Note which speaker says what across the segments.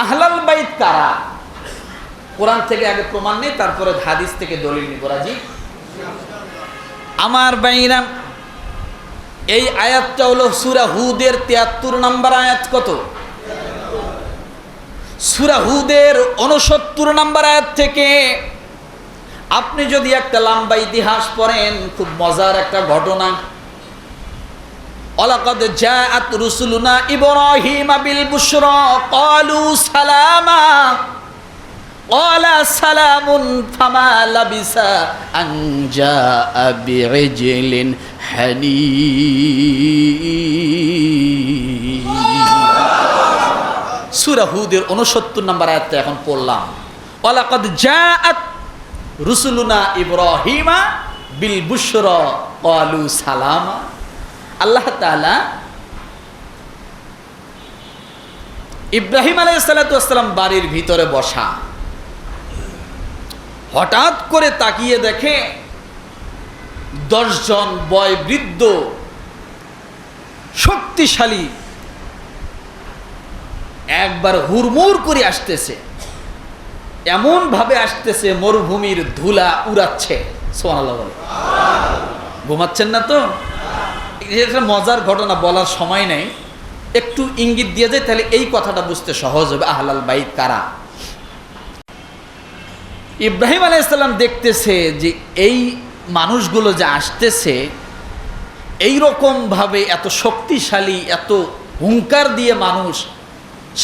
Speaker 1: আহলাল বাইত কারা? কোরআন থেকে আগে প্রমাণ নেই, তারপরে হাদিস থেকে দলিল নিব। রাজি? আমার বাইরা, এই আয়াতটা হলো সূরা হুদের ৭৩ নম্বর আয়াত। কত? সূরা হুদের ৬৯ নম্বর আয়াত থেকে আপনি যদি একটা লম্বা ইতিহাস পড়েন, খুব মজার একটা ঘটনা। ওয়ালাকাদ জাআত রুসুলুনা ইব্রাহিমা বিল বুশরা ক্বালু সালামা ক্বালা সালামুন ফামা লাবিসা আন জাআ বিইজলিন হানীফ। সূরা হুদের ৬৯ নম্বর আয়াতটা এখন পড়লাম। ওয়ালাকাদ জাআত রুসুলুনা ইব্রাহিমা বিল বুশরা ক্বালু সালামা। আল্লাহ তাআলা ইব্রাহিম আলাইহিস সালাতু ওয়াস সালাম বাড়ির ভিতরে বসা, হঠাৎ করে তাকিয়ে দেখে 10 জন বয়োবৃদ্ধ শক্তিশালী একবার হুড়মুড় করে আসতেছে, এমন ভাবে আসতেছে মরুভূমির ধুলা উড়াচ্ছে। সুবহানাল্লাহ বলে। ঘুমাচ্ছেন না তো? এটা মজার ঘটনা, বলার সময় নেই, একটু ইঙ্গিত দিয়ে যায়, তাহলে এই কথাটা বুঝতে সহজ হবে। আহলাল বাইত কারা? ইব্রাহিম আলাইহিস সালাম দেখতেছে যে এই মানুষগুলো যে আসতেছে, এই রকম ভাবে এত শক্তিশালী, এত হুঙ্কার দিয়ে মানুষ,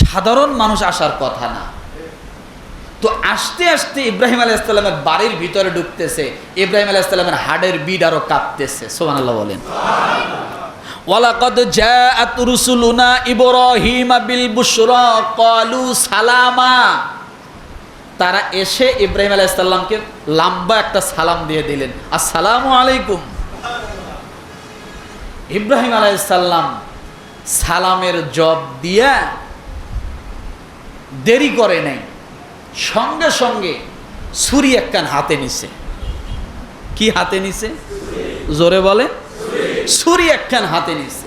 Speaker 1: সাধারণ মানুষ আসার কথা না। তো আস্তে আস্তে ইব্রাহিম আলাইহিস সালামের বাড়ির ভিতরে ঢুকতেছে, ইব্রাহিম আলাইহিস সালামের হাড়ের বিড আরো কাঁপতেছে। সুবহানাল্লাহ বলেন। ওয়ালাকাদ জাআত রুসুলুনা ইব্রাহিমা বিল বুশরা ক্বালু সালামা। তারা এসে ইব্রাহিম আলাইহিস সালামকে লম্বা একটা সালাম দিয়ে দিলেন, আসসালামু আলাইকুম। ইব্রাহিম আলাইহিস সালাম সালামের জবাব দিয়া দেরি করে নাই, সঙ্গে সঙ্গে ছুরি একখান হাতে নিছে। কি হাতে নিছে? জোরে বলে। ছুরি একখান হাতে নিছে,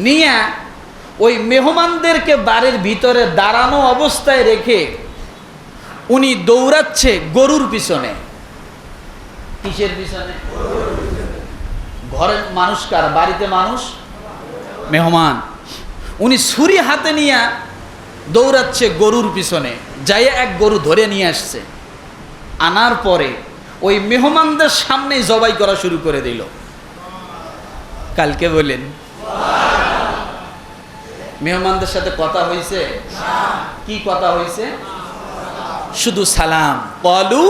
Speaker 1: নিয়ে ওই মেহমানদেরকে বাড়ির ভিতরে দাঁড়ানো অবস্থায় রেখে উনি দৌড়াচ্ছে গরুর পিছনে। কিসের পিছনে? ঘরের মানুষ কার? বাড়িতে মানুষ, মেহমান। উনি ছুরি হাতে নিয়ে দৌড়াচ্ছে গরুর পিছনে, যাইয়া এক গরু ধরে নিয়ে আসছে। আনার পরে ওই মেহমানদের সামনে জবাই করা শুরু করে দিল। কালকে বলেন মেহমানদের সাথে কথা হয়েছে? কি কথা হয়েছে? শুধু সালাম, ক্বালু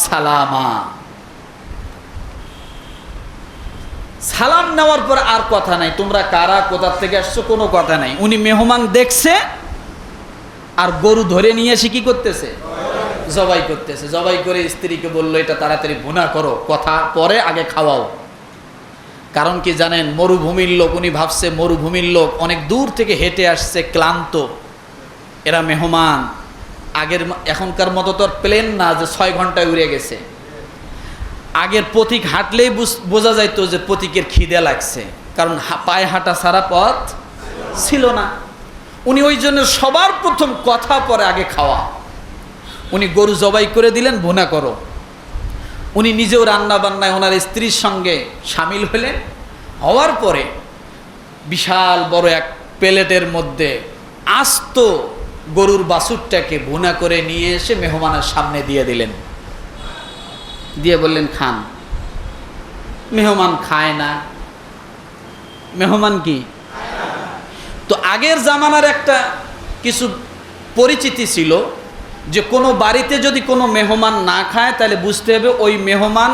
Speaker 1: সালামা। সালাম নেওয়ার পর আর কথা নাই, তোমরা কারা, কোথা থেকে আসছো, কোনো কথা নাই। উনি মেহমান দেখছে আর গরু ধরে নিয়ে এসে কি করতেছে? জবাই করতেছে। জবাই করে স্ত্রীকে বললো, এটা তাড়াতাড়ি ভুনা করো, কথা পরে, আগে খাওয়াও। কারণ কি জানেন? মরুভূমির লোক। উনি ভাবছে মরুভূমির লোক অনেক দূর থেকে হেঁটে আসছে, ক্লান্ত, এরা মেহমান। এখনকার মতো তো প্লেন না যে 6 ঘন্টায় উড়ে গেছে। আগের পথিক হাঁটলেই বোঝা যাইতো যে পথিকের খিদে লাগছে, কারণ পায়ে হাঁটা ছাড়া পথ ছিল না। উনি ওই জন্য সবার প্রথম কথা পরে আগে খাওয়া। উনি গরু জবাই করে দিলেন, ভুনা করো। উনি নিজেও রান্না বান্নায় ওনার স্ত্রীর সঙ্গে সামিল হলেন। হওয়ার পরে বিশাল বড় এক প্লেটের মধ্যে আস্ত গরুর বাছুরটাকে ভুনা করে নিয়ে এসে মেহমানের সামনে দিয়ে দিলেন। দিয়ে বললেন, খান। মেহমান খায় না। মেহমান কি? তো আগের জামানার একটা কিছু পরিচিতি ছিল যে কোনো বাড়িতে যদি কোনো মেহমান না খায়, তাহলে বুঝতে হবে ওই মেহমান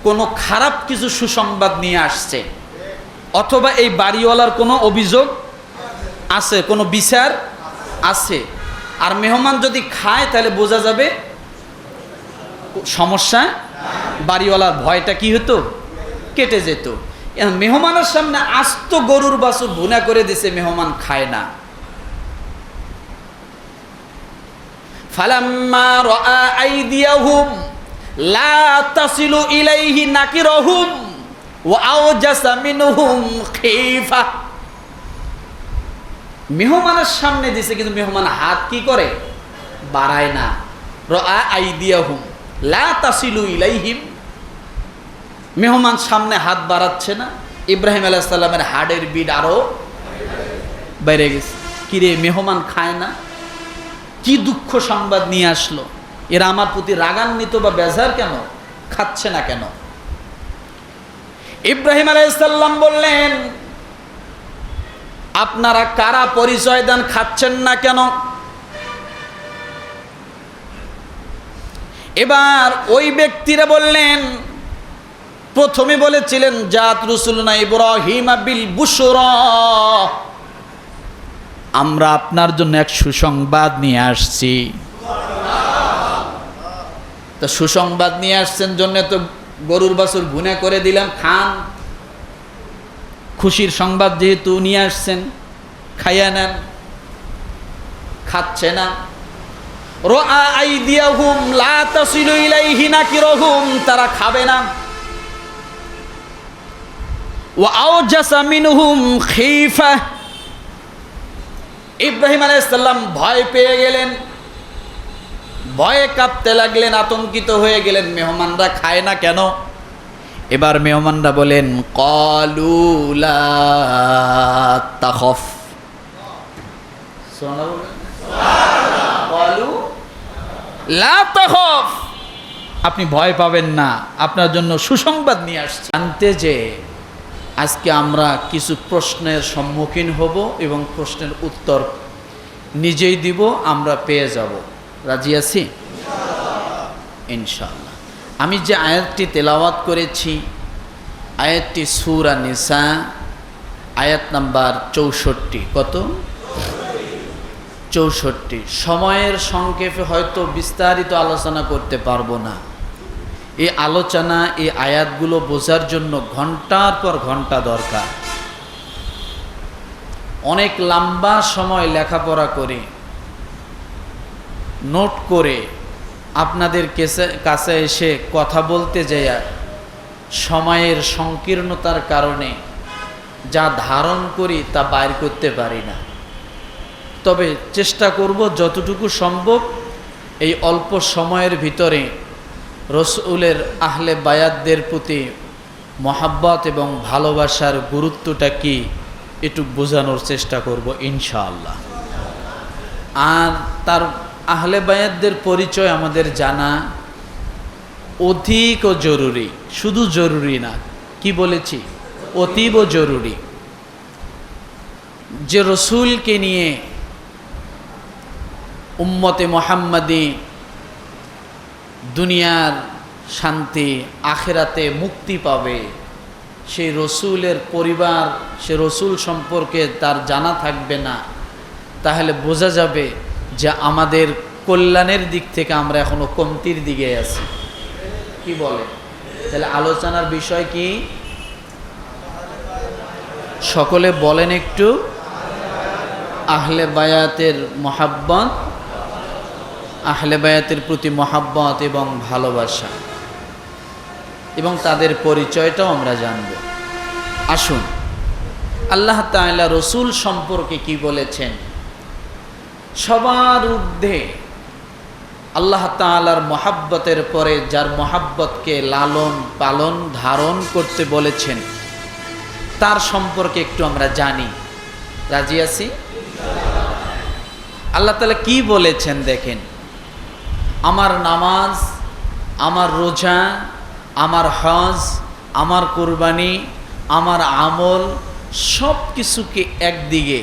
Speaker 1: কোনো খারাপ কিছু সুসংবাদ নিয়ে আসছে, অথবা এই বাড়িওয়ালার কোনো অভিযোগ আছে, কোনো বিচার আছে। আর মেহমান যদি খায় তাহলে বোঝা যাবে সমস্যা, বাড়িওয়ালার ভয়টা কি হতো? কেটে যেত। মেহমানের সামনে আস্ত গরুর বাছুর ভুনা করে দিছে, মেহমান খায় না। ফালাম্মা রাআ আইদিয়াহুম লা তাসিলু ইলাইহি নাকিরহুম ওয়া আওজাসা মিনহুম খিফা। মেহমানের সামনে দিছে, কিন্তু মেহমান হাত কি করে? বাড়ায় না। রাআ আইদিয়াহুম লা তাসিলু ইলাইহিম, মেহমান সামনে হাত বাড়াচ্ছে না। ইব্রাহিম আলাইহিস সালামের হাড়ের বিট আরো বাইরে গেছে। কিরে, মেহমান খায় না? কি দুঃখ সংবাদ নিয়ে আসলো! এরা আমার প্রতি রাগান্বিত বা বেজার কেন? খাচ্ছে না কেন? ইব্রাহিম আলাইহিস সালাম বললেন, আপনারা কারা? পরিচয় দেন, খাচ্ছেন না কেন? এবার ওই ব্যক্তিরা বললেন, প্রথমে বলেছিলেন জাত রসুলনা ইব্রাহিম বিল বুশরা, আমরা আপনার জন্য এক সুসংবাদ নিয়ে আসছি। তা সুসংবাদ নিয়ে আসছেন জন্য তো গরুর বাছুর ভুনা করে দিলাম, খান। খুশির সংবাদ যেহেতু নিয়ে আসছেন, খাইয়া নেন। খাচ্ছে না। রাআ আইদিয়াহুম লা তাসিলু ইলাইহি নাকিরহুম, তারা খাবে না। ওয়া আওজাসা মিনহুম খিফা, ইব্রাহিম আলাইহিস সালাম ভয় পেয়ে গেলেন, ভয়ে কাঁপতে লাগলেন, আতঙ্কিত হয়ে গেলেন। মেহমানরা খায় না কেন? এবার মেহমানরা বলেন, ক্বালু লা তাখাফ, ক্বালু লা তাখাফ, আপনি ভয় পাবেন না, আপনার জন্য সুসংবাদ নিয়ে আসছি। জানতে যে আজকে আমরা কিছু প্রশ্নের সম্মুখীন হব এবং প্রশ্নের উত্তর নিজেই দিব, আমরা পেয়ে যাব। রাজি আছি ইনশাআল্লাহ। আমি যে আয়াতটি তেলাওয়াত করেছি, আয়াতটি সূরা নিসা, আয়াত নাম্বার 64। কত? 64। সময়ের সংক্ষেপে হয়তো বিস্তারিত আলোচনা করতে পারবো না। এই আলোচনা, এই আয়াতগুলো বোঝার জন্য ঘন্টার পর ঘন্টা দরকার। অনেক লম্বা সময় লেখাপড়া করে, নোট করে আপনাদের কাছে এসে কথা বলতে যাইয়া সময়ের সংকীর্ণতার কারণে যা ধারণ করি তা বাইর করতে পারি না। তবে চেষ্টা করব যতটুকু সম্ভব এই অল্প সময়ের ভিতরে রসুলের আহলে বায়াতদের প্রতি মহাব্বত এবং ভালোবাসার গুরুত্বটা কি একটু বোঝানোর চেষ্টা করব ইনশাআল্লাহ। আর তার আহলে বায়াতদের পরিচয় আমাদের জানা অধিক জরুরি, শুধু জরুরি না, কি বলেছি, অতীব জরুরি। যে রসুলকে নিয়ে উম্মতে মুহাম্মাদি দুনিয়ার শান্তি, আখিরাতে মুক্তি পাবে, সেই রসুলের পরিবার, সে রসুল সম্পর্কে তার জানা থাকবে না, তাহলে বোঝা যাবে যে আমাদের কল্যাণের দিক থেকে আমরা এখনো কমতির দিকে আছি। কি বলে? তাহলে আলোচনার বিষয় কি? সকলে বলেন একটু। আহলে বায়াতের মহাব্বত, আহলে বায়াতের প্রতি মহাব্বত এবং ভালোবাসা, এবং তাদের পরিচয়টাও আমরা জানব। আসুন, আল্লাহ তাআলা রসুল সম্পর্কে কি বলেছেন? সবার ঊর্ধ্বে আল্লাহ তাআলার মহাব্বতের পরে যার মহাব্বতকে লালন পালন ধারণ করতে বলেছেন, তার সম্পর্কে একটু আমরা জানি। রাজি আছি? আল্লাহ তাআলা কি বলেছেন দেখেন, আমার নামাজ, আমার রোজা, আমার হজ, আমার কুরবানি, আমার আমল, সব কিছুকে একদিকে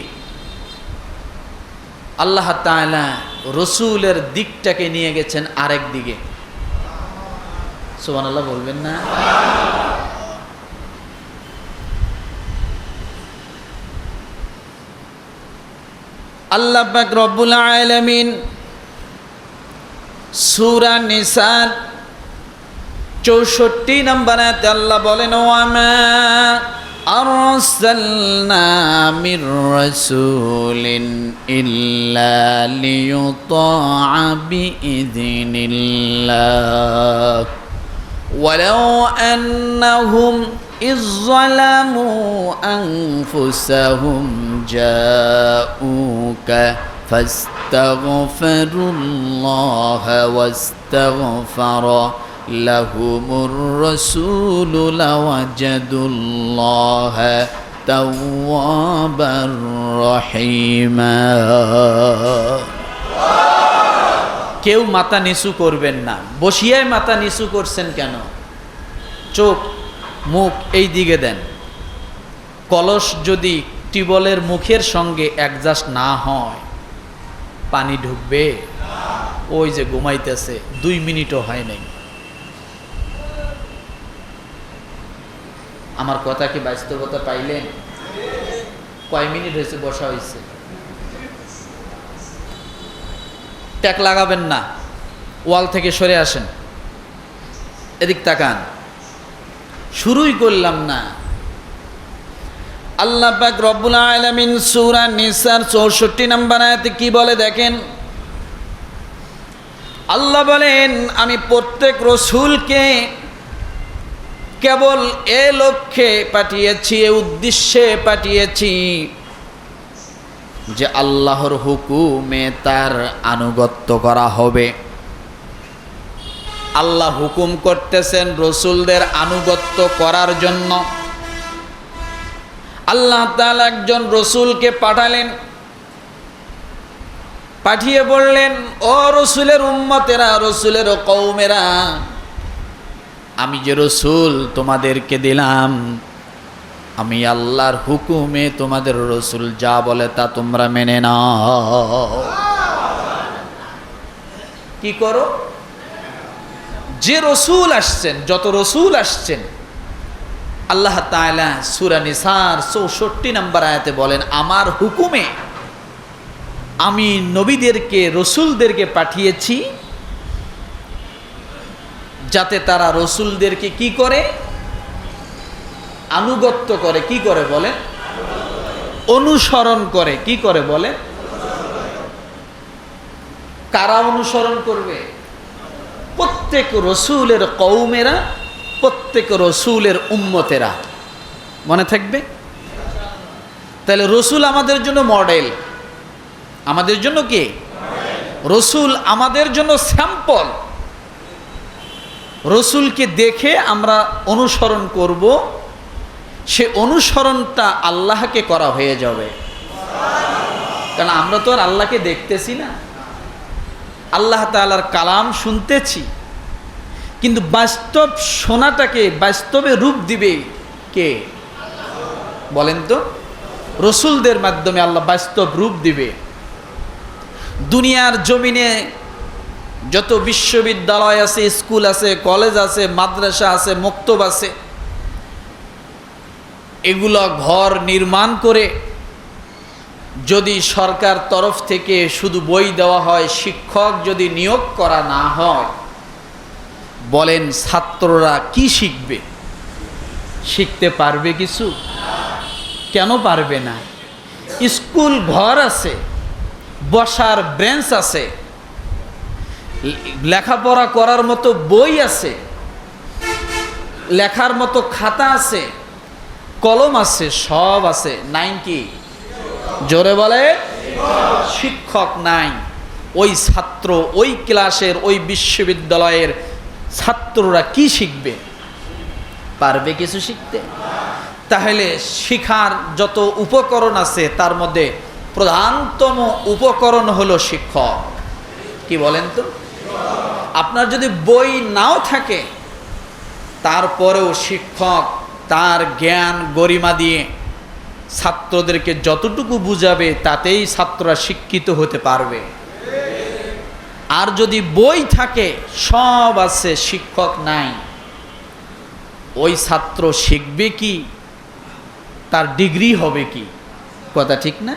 Speaker 1: আল্লাহ তাআলা রসুলের দিকটাকে নিয়ে গেছেন আরেক দিকে। সুবহানাল্লাহ বলবেন না? আল্লাহ পাক রব্বুল আলামিন সূরা নিসার 64 নম্বর আয়াতে আল্লাহ বলেন, ওয়ামা আরসালনা মির রাসূলিন ইল্লা লিয়ুতাআ বিইذনিল্লাহ ওয়ালাউ আন্নাহুম إذ ظلموا أنفسهم جاءوك فاستغفروا الله واستغفر لهم الرسول لوجدوا الله توابا رحيما কেউ মাথা নিচু করবেন না। বসিয়ায় মাথা নিচু করছেন কেন? চোখ মুখ এই দিকে দেন। কলস যদি টিউবওয়েলের মুখের সঙ্গে অ্যাডজাস্ট না হয় পানি ঢুকবে? ওই যে ঘুমাইতেছে, 2 মিনিটও হয় নাই। আমার কথা কি বাস্তবতা পাইলেন? কয় মিনিট হয়েছে বসা হয়েছে? ট্যাক লাগাবেন না, ওয়াল থেকে সরে আসেন, এদিক তাকান। শুরুই করলাম না। আল্লাহ পাক রব্বুল আলামিন সূরা নিসার 64 নম্বর আয়াতে কি বলে দেখেন। আল্লাহ বলেন, আমি প্রত্যেক রসূলকে কেবল এ লক্ষ্যে পাঠিয়েছি, এ উদ্দেশ্যে পাঠিয়েছি যে আল্লাহর হুকুমে তার আনুগত্য করা হবে। আল্লাহ হুকুম করতেছেন রসূলদের আনুগত্য করার জন্য। আল্লাহ তাআলা একজন রসূলকে পাঠালেন, পাঠিয়ে বললেন, ও রসূলের উম্মতেরা, রসূলের কওমেরা, আমি যে রসূল তোমাদেরকে দিলাম, আমি আল্লাহর হুকুমে তোমাদের রসূল যা বলে তা তোমরা মেনে নাও। কি করো? যে রসূল আসছেন, যত রসূল আসছেন, আল্লাহ তাআলা সূরা নিসার 64 নম্বর আয়াতে বলেন, আমার হুকুমে আমি নবীদেরকে, রসূলদেরকে পাঠিয়েছি যাতে তারা রসূলদেরকে কি করে? আনুগত্য করে। কি করে বলে? অনুসরণ করে। কি করে বলে? কারা অনুসরণ করবে? প্রত্যেক রসূলের কওমেরা, প্রত্যেক রসূলের উম্মতেরা। মনে থাকবে? তাহলে রসূল আমাদের জন্য মডেল, আমাদের জন্য কি? রসূল আমাদের জন্য স্যাম্পল। রসূলকে দেখে আমরা অনুসরণ করব, সে অনুসরণটা আল্লাহকে করা হয়ে যাবে। কারণ আমরা তো আর আল্লাহকে দেখতেছি না, আল্লাহ তাআলার কালাম শুনতেছি, কিন্তু বাস্তব শোনাটাকে বাস্তবে রূপ দিবে কে? বলেন তো? রসূলদের মাধ্যমে আল্লাহ বাস্তব রূপ দিবে। দুনিয়ার জমিনে যত বিশ্ববিদ্যালয় আছে, স্কুল আছে, কলেজ আছে, মাদ্রাসা আছে, মক্তব আছে, এগুলো ঘর নির্মাণ করে যদি সরকার তরফ থেকে শুধু বই দেওয়া হয়, শিক্ষক যদি নিয়োগ করা না হয়, বলেন ছাত্ররা কি শিখবে? শিখতে পারবে কিছু? কেন পারবে না? স্কুল ঘর আছে, বসার বেঞ্চ আছে, লেখাপড়া করার মতো বই আছে, লেখার মতো খাতা আছে, কলম আছে, সব আছে। নাই কি? জোরে বলে। শিক্ষক নাই। ওই ছাত্র, ওই ক্লাসের, ওই বিশ্ববিদ্যালয়ের ছাত্ররা কি শিখবে? পারবে কিছু শিখতে? তাহলে শিখার যত উপকরণ আছে তার মধ্যে প্রধানতম উপকরণ হলো শিক্ষক। কি বলেন তো? আপনার যদি বই নাও থাকে, তারপরেও শিক্ষক তার জ্ঞান গরিমা দিয়ে ছাত্রদেরকে যতটুকু বুঝাবে তাতেই ছাত্ররা শিক্ষিত হতে পারবে। আর যদি বই থাকে, সব আছে, শিক্ষক নাই, ওই ছাত্র শিখবে কি? তার ডিগ্রি হবে কি? কথা ঠিক না?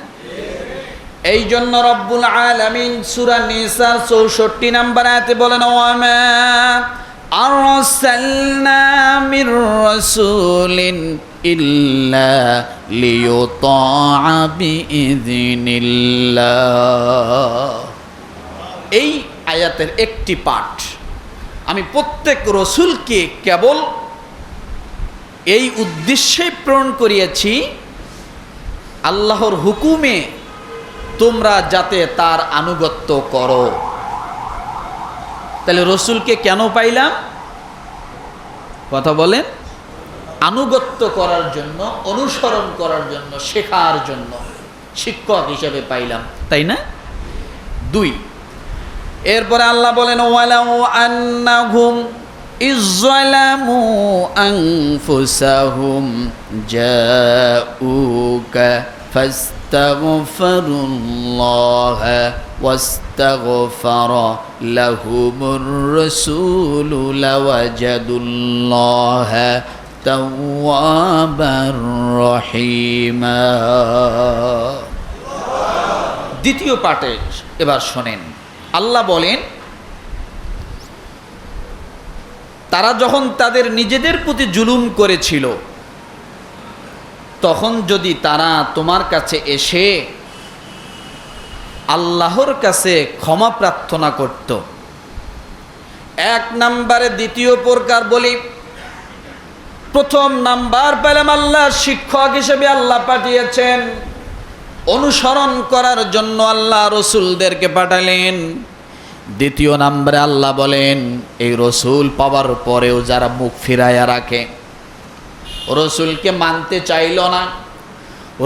Speaker 1: এই জন্য রব্বুল আলামিন সূরা নিসা 64 নম্বর আয়াতে বলেন, ওয়ামা আরসালনা মির রাসূলিন ইল্লা লিয়ুতাআ বিইযনিল্লাহ। এই আয়াতের একটি পাঠ, আমি প্রত্যেক রসূলকে কেবল এই উদ্দেশ্যে প্রেরণ করিয়েছি আল্লাহর হুকুমে তোমরা যাতে তার আনুগত্য করো। তাহলে রসুলকে কেন পাইলাম? কথা বলেন। আনুগত্য করার জন্য, অনুসরণ করার জন্য, শেখার জন্য শিক্ষক হিসেবে পাইলাম, তাই না? 2, এরপরে আল্লাহ বলেন ওয়ালাউ আন্নাহুম ইযলামু আনফুসাহুম জাউকা ফাস্তাগফিরুল্লাহ ওয়াস্তাগফারা লাহুমুর রাসূলু লাওয়াজাদুল্লাহ তাওয়াবার রহিমা। দ্বিতীয় পাঠে এবার শোনেন, আল্লাহ বলেন তারা যখন তাদের নিজেদের প্রতি জুলুম করেছিল তখন যদি তারা তোমার কাছে এসে আল্লাহর কাছে ক্ষমা প্রার্থনা করত। 1 নম্বরে দ্বিতীয় প্রকার বলি, প্রথম নাম্বার পেলাম আল্লাহর শিক্ষক হিসেবে আল্লাহ পাঠিয়েছেন, অনুসরণ করার জন্য আল্লাহ রসুলদেরকে পাঠালেন। দ্বিতীয় নম্বরে আল্লাহ বলেন এই রসুল পাওয়ার পরেও যারা মুখ ফিরাইয়া রাখে, রসুলকে মানতে চাইল না,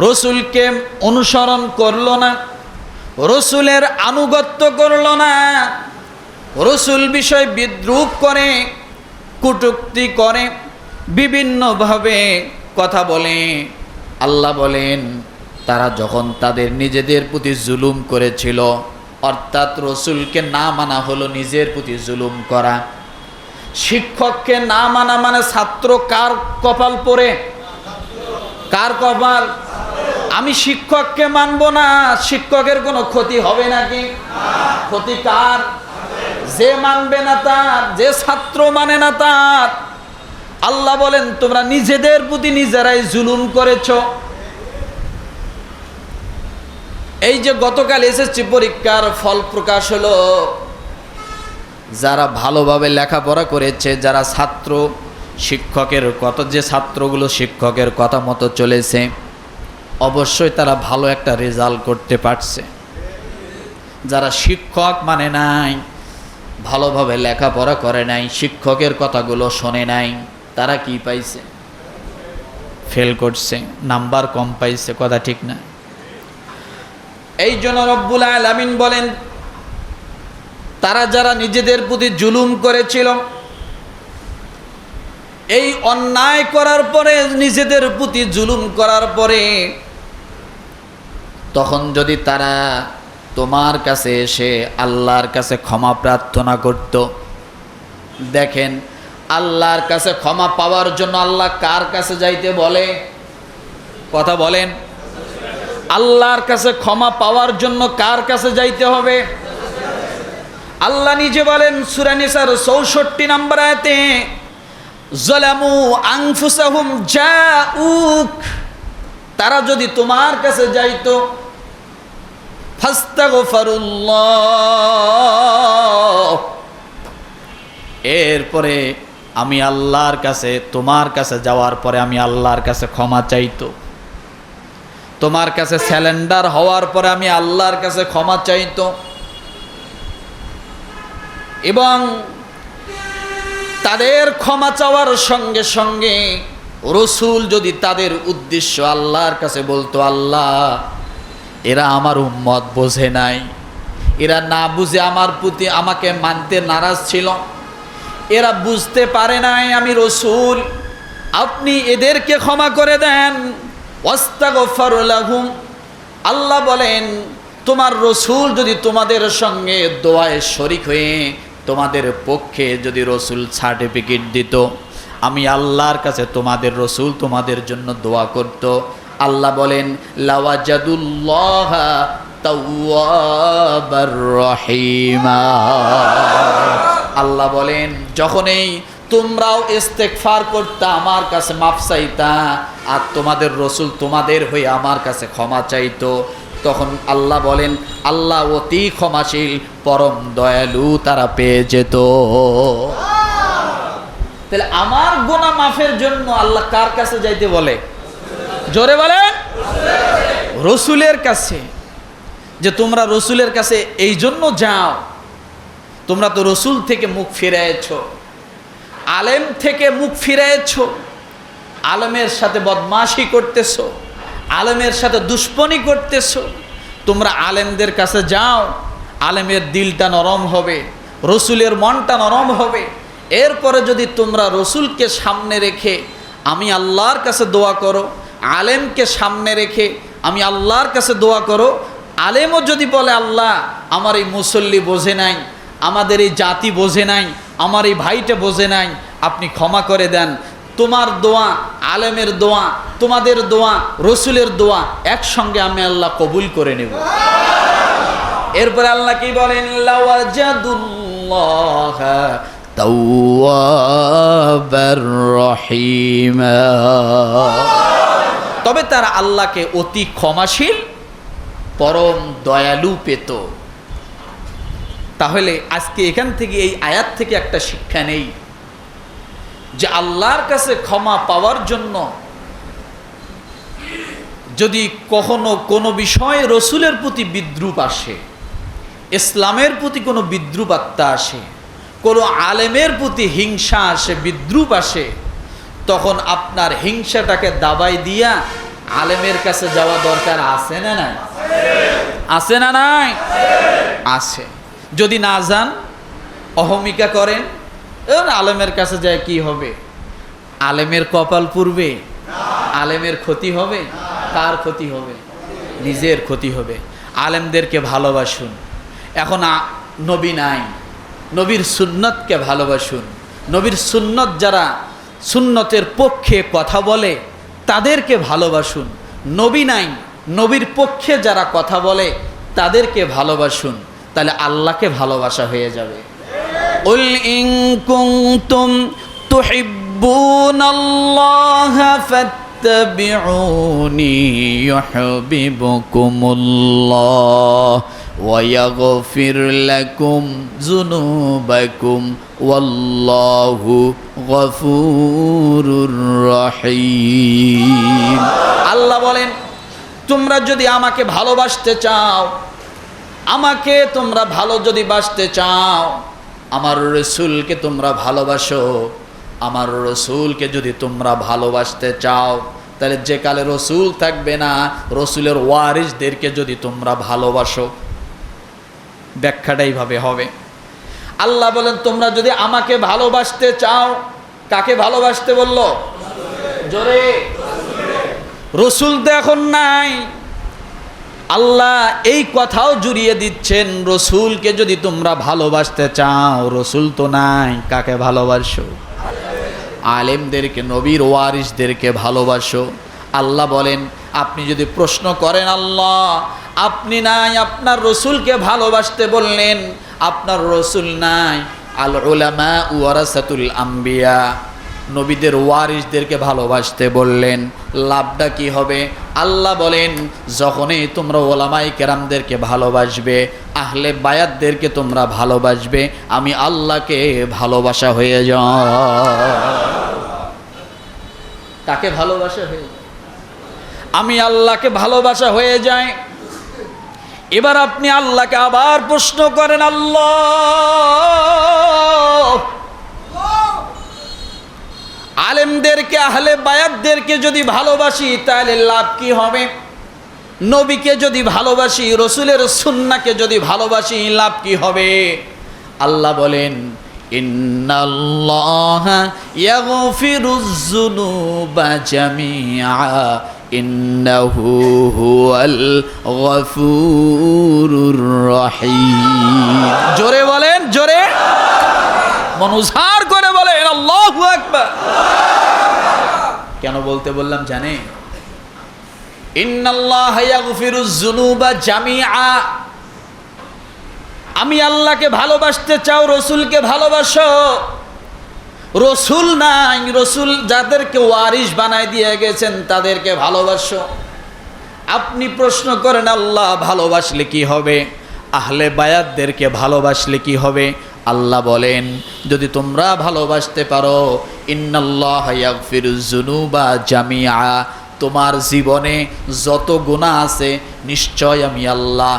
Speaker 1: রসুলকে অনুসরণ করল না, রসুলের আনুগত্য করল না, রসুল বিষয় বিদ্রূপ করে, কটূক্তি করে, বিভিন্নভাবে কথা বলে, আল্লাহ বলেন তারা যখন তাদের নিজেদের প্রতি জুলুম করেছিল, অর্থাৎ রসুলকে না মানা হলো নিজের প্রতি জুলুম করা। শিক্ষককে না মানা মানে ছাত্র কার কপাল পড়ে? কার কপাল? আমি শিক্ষককে মানবো না, শিক্ষকের কোনো ক্ষতি হবে নাকি? ক্ষতি কার? যে মানবে না তার, যে ছাত্র মানে না তার। আল্লাহ বলেন তোমরা নিজেদের প্রতি নিজেরাই জুলুম করেছো। এই যে গতকাল এসএসসি পরীক্ষার ফল প্রকাশ হলো, যারা ভালোভাবে লেখাপড়া করেছে, যারা ছাত্র শিক্ষকের কথা, যে ছাত্রগুলো শিক্ষকের কথা মতো চলেছে, অবশ্যই তারা ভালো একটা রেজাল্ট করতে পারছে। যারা শিক্ষক মানে নাই, ভালোভাবে লেখাপড়া করে নাই, শিক্ষকের কথাগুলো শোনে নাই, তারা কি পাইছে? ফেল করছে, নাম্বার কম পাইছে। কথা ঠিক না? এই জন্য রব্বুল আলামিন বলেন তারা যারা নিজেদের প্রতি জুলুম করেছিল, এই অন্যায় করার পরে, নিজেদের প্রতি জুলুম করার পরে, তখন যদি তারা তোমার কাছে এসে আল্লাহর কাছে ক্ষমা প্রার্থনা করত। দেখেন আল্লাহর কাছে ক্ষমা পাওয়ার জন্য আল্লাহ কার কাছে যাইতে বলে? কথা বলেন। আল্লাহর কাছে ক্ষমা পাওয়ার জন্য কার কাছে যাইতে হবে? আল্লাহ নিজে বলেন সূরা নিসার 64 নম্বর আয়াতে, যালামু আনফুসাহুম জাউক, তারা যদি তোমার কাছে যাইতো, ফাস্তাগফিরুল্লাহ, এরপরে আমি আল্লাহর কাছে, তোমার কাছে যাওয়ার পরে আমি আল্লাহর কাছে ক্ষমা চাইতো, তোমার কাছে স্যালেন্ডার হওয়ার পরে আমি আল্লাহর কাছে ক্ষমা চাইতো, এবং তাদের ক্ষমা চাওয়ার সঙ্গে সঙ্গে রসুল যদি তাদের উদ্দেশ্য আল্লাহর কাছে বলতো, আল্লাহ এরা আমার উম্মত বোঝে নাই, এরা না বুঝে আমার প্রতি আমাকে মানতে নারাজ ছিল, এরা বুঝতে পারে নাই আমি রসুল, আপনি এদেরকে ক্ষমা করে দেন। ওয়াস্তাগফার লাহুম, আল্লাহ বলেন তোমার রসুল যদি তোমাদের সঙ্গে দোয়ায় শরীক হয়ে তোমাদের পক্ষে যদি রসুল সার্টিফিকেট দিত, আমি আল্লাহর কাছে তোমাদের রসুল তোমাদের জন্য দোয়া করত, আল্লাহ বলেন লাওয়াজাদুল্লাহ তাওয়াবার রহিমা। আল্লাহ বলেন যখনই তোমরাও ইস্তেগফার করতা, আমার কাছে মাফ চাইতা, আর তোমাদের রসুল তোমাদের হয়ে আমার কাছে ক্ষমা চাইতো, তখন আল্লাহ বলেন আল্লাহ অতি ক্ষমাশীল, পরম দয়ালু তারা পেয়ে যেত। তাহলে আমার গুনাহ মাফের জন্য আল্লাহ কার কাছে যাইতে বলে? জোরে বলেন, রসুলের কাছে। যে তোমরা রসুলের কাছে এই জন্য যাও, তোমরা তো রসুল থেকে মুখ ফিরাইছ, আলেম থেকে মুখ ফিরাইছ, আলেমের সাথে বদমাশি করতেছ, আলেমের সাথে দুশ্মনী করতেছ। তোমরা আলেমদের কাছে যাও, আলেমের দিলটা নরম হবে, রসুলের মনটা নরম হবে। এরপরে যদি তোমরা রসুলকে সামনে রেখে আমি আল্লাহর কাছে দোয়া করো, আলেমকে সামনে রেখে আমি আল্লাহর কাছে দোয়া করো, আলেমও যদি বলে আল্লাহ আমার এই মুসল্লি বোঝে নাই, আমাদের এই জাতি বোঝে নাই, আমার এই ভাইটা বোঝে নাই, আপনি ক্ষমা করে দেন, তোমার দোয়া, আলেমের দোয়া, তোমাদের দোয়া, রসুলের দোয়া একসঙ্গে আমি আল্লাহ কবুল করে নেব। এরপরে আল্লাহ কি বলেন? লাওয়াজাদুল্লাহ তাওয়াবার রহিমা, তবে তারা আল্লাহকে অতি ক্ষমাশীল, পরম দয়ালু পেত। তাহলে আজকে এখান থেকে, এই আয়াত থেকে একটা শিক্ষা নেই যে আল্লাহর কাছে ক্ষমা পাওয়ার জন্য যদি কখনো কোনো বিষয়ে রসুলের প্রতি বিদ্রূপ আসে, ইসলামের প্রতি কোনো বিদ্রূপ আত্মা আসে, কোনো আলেমের প্রতি হিংসা আসে, বিদ্রূপ আসে, তখন আপনার হিংসাটাকে দাবাই দিয়া আলেমের কাছে যাওয়া দরকার আছে না নাই? আছে না নাই? আছে। যদি না যান, অহমিকা করেন, আলেমের কাছে যায় কি হবে? আলেমের কপাল পুড়বে, আলেমের ক্ষতি হবে। কার ক্ষতি হবে? নিজের ক্ষতি হবে। আলেমদেরকে ভালোবাসুন। এখন নবী নাই, নবীর সুন্নতকে ভালোবাসুন। নবীর সুন্নত, যারা সুন্নতের পক্ষে কথা বলে তাদেরকে ভালোবাসুন। নবী নাই, নবীর পক্ষে যারা কথা বলে তাদেরকে ভালোবাসুন, তাহলে আল্লাহকে ভালোবাসা হয়ে যাবে। উল ইন কুনতুম তুহিব্বুনাল্লাহ ফাত্তাবিউনি ইউহিব্বুকুমুল্লাহ ওয়া ইয়াগফির লাকুম যুনুবাকুম ওয়াল্লাহু গফুরুর রহিম। আল্লাহ বলেন, তোমরা যদি আমাকে ভালোবাসতে চাও, আমাকে তোমরা ভালো যদি বাসতে চাও, আমার রসুলকে তোমরা ভালোবাসো, আমার রসুলকে যদি তোমরা ভালোবাসতে চাও, তাহলে যে কালে রসুল থাকবে না, রসুলের ওয়ারিসদেরকে যদি তোমরা ভালোবাসো। ব্যাখ্যাটা এইভাবে হবে। আল্লাহ বলেন, তোমরা যদি আমাকে ভালোবাসতে চাও, কাকে ভালোবাসতে বলল? জোরে। রসুল তো এখন নাই। আল্লাহ এই কথাও জুড়িয়ে দিচ্ছেন, রসুলকে যদি তোমরা ভালোবাসতে চাও, রসুল তো নাই, কাকে ভালোবাসো? আলেমদেরকে, নবীর ওয়ারিসদেরকে ভালোবাসো। আল্লাহ বলেন, আপনি যদি প্রশ্ন করেন আল্লাহ আপনি নাই, আপনার রসুলকে ভালোবাসতে বললেন, আপনার রসুল নাই, আল উলামা ওয়ারাসাতুল আম্বিয়া, নবীদের ওয়ারিসদেরকে ভালোবাসতে বললেন, লাভটা কি হবে? আল্লাহ বলেন, যখনই তোমরা ওলামায়ে কেরামদেরকে ভালোবাসবে, আহলে বায়াতদেরকে তোমরা ভালোবাসবে, আমি আল্লাহকে ভালোবাসা হয়ে যাও। তাকে ভালোবাসা হয়ে যায়, আমি আল্লাহকে ভালোবাসা হয়ে যায়। এবার আপনি আল্লাহকে আবার প্রশ্ন করেন, আল্লাহ আলেমদেরকে, আহলে বায়াতদেরকে যদি ভালোবাসি তাহলে লাভ কি হবে? নবীকে যদি ভালোবাসি, রসুলের সুন্নাহকে যদি ভালোবাসি, লাভ কি হবে? আল্লাহ বলেন, ইন্নাল্লাহা ইয়াগফিরুয যুনুবা জামিআ ইন্নাহু হুয়াল গফুরুর রহিম। জোরে বলেন, জোরে, মনোজার করে বলেন আল্লাহু আকবার। কেন বলতে বললাম জানে? ইন্নাল্লাহা ইয়াগফিরুয যুনুবা জামিআ, আমি আল্লাহকে ভালোবাসতে চাও, রসুলকে ভালোবাসো। রসুল নাই, রসুল যাদেরকে ওয়ারিস বানায় দিয়ে গেছেন তাদেরকে ভালোবাসো। আপনি প্রশ্ন করেন আল্লাহ ভালোবাসলে কি হবে? আহলে বায়াতদেরকে ভালোবাসলে কি হবে? আল্লাহ বলেন যদি তোমরা ভালোবাসতে পারো ইন্নাল্লাহা ইয়াগফিরুয যুনুবা জামিআ, তোমার জীবনে যত গুনাহ আছে নিশ্চয় আমি আল্লাহ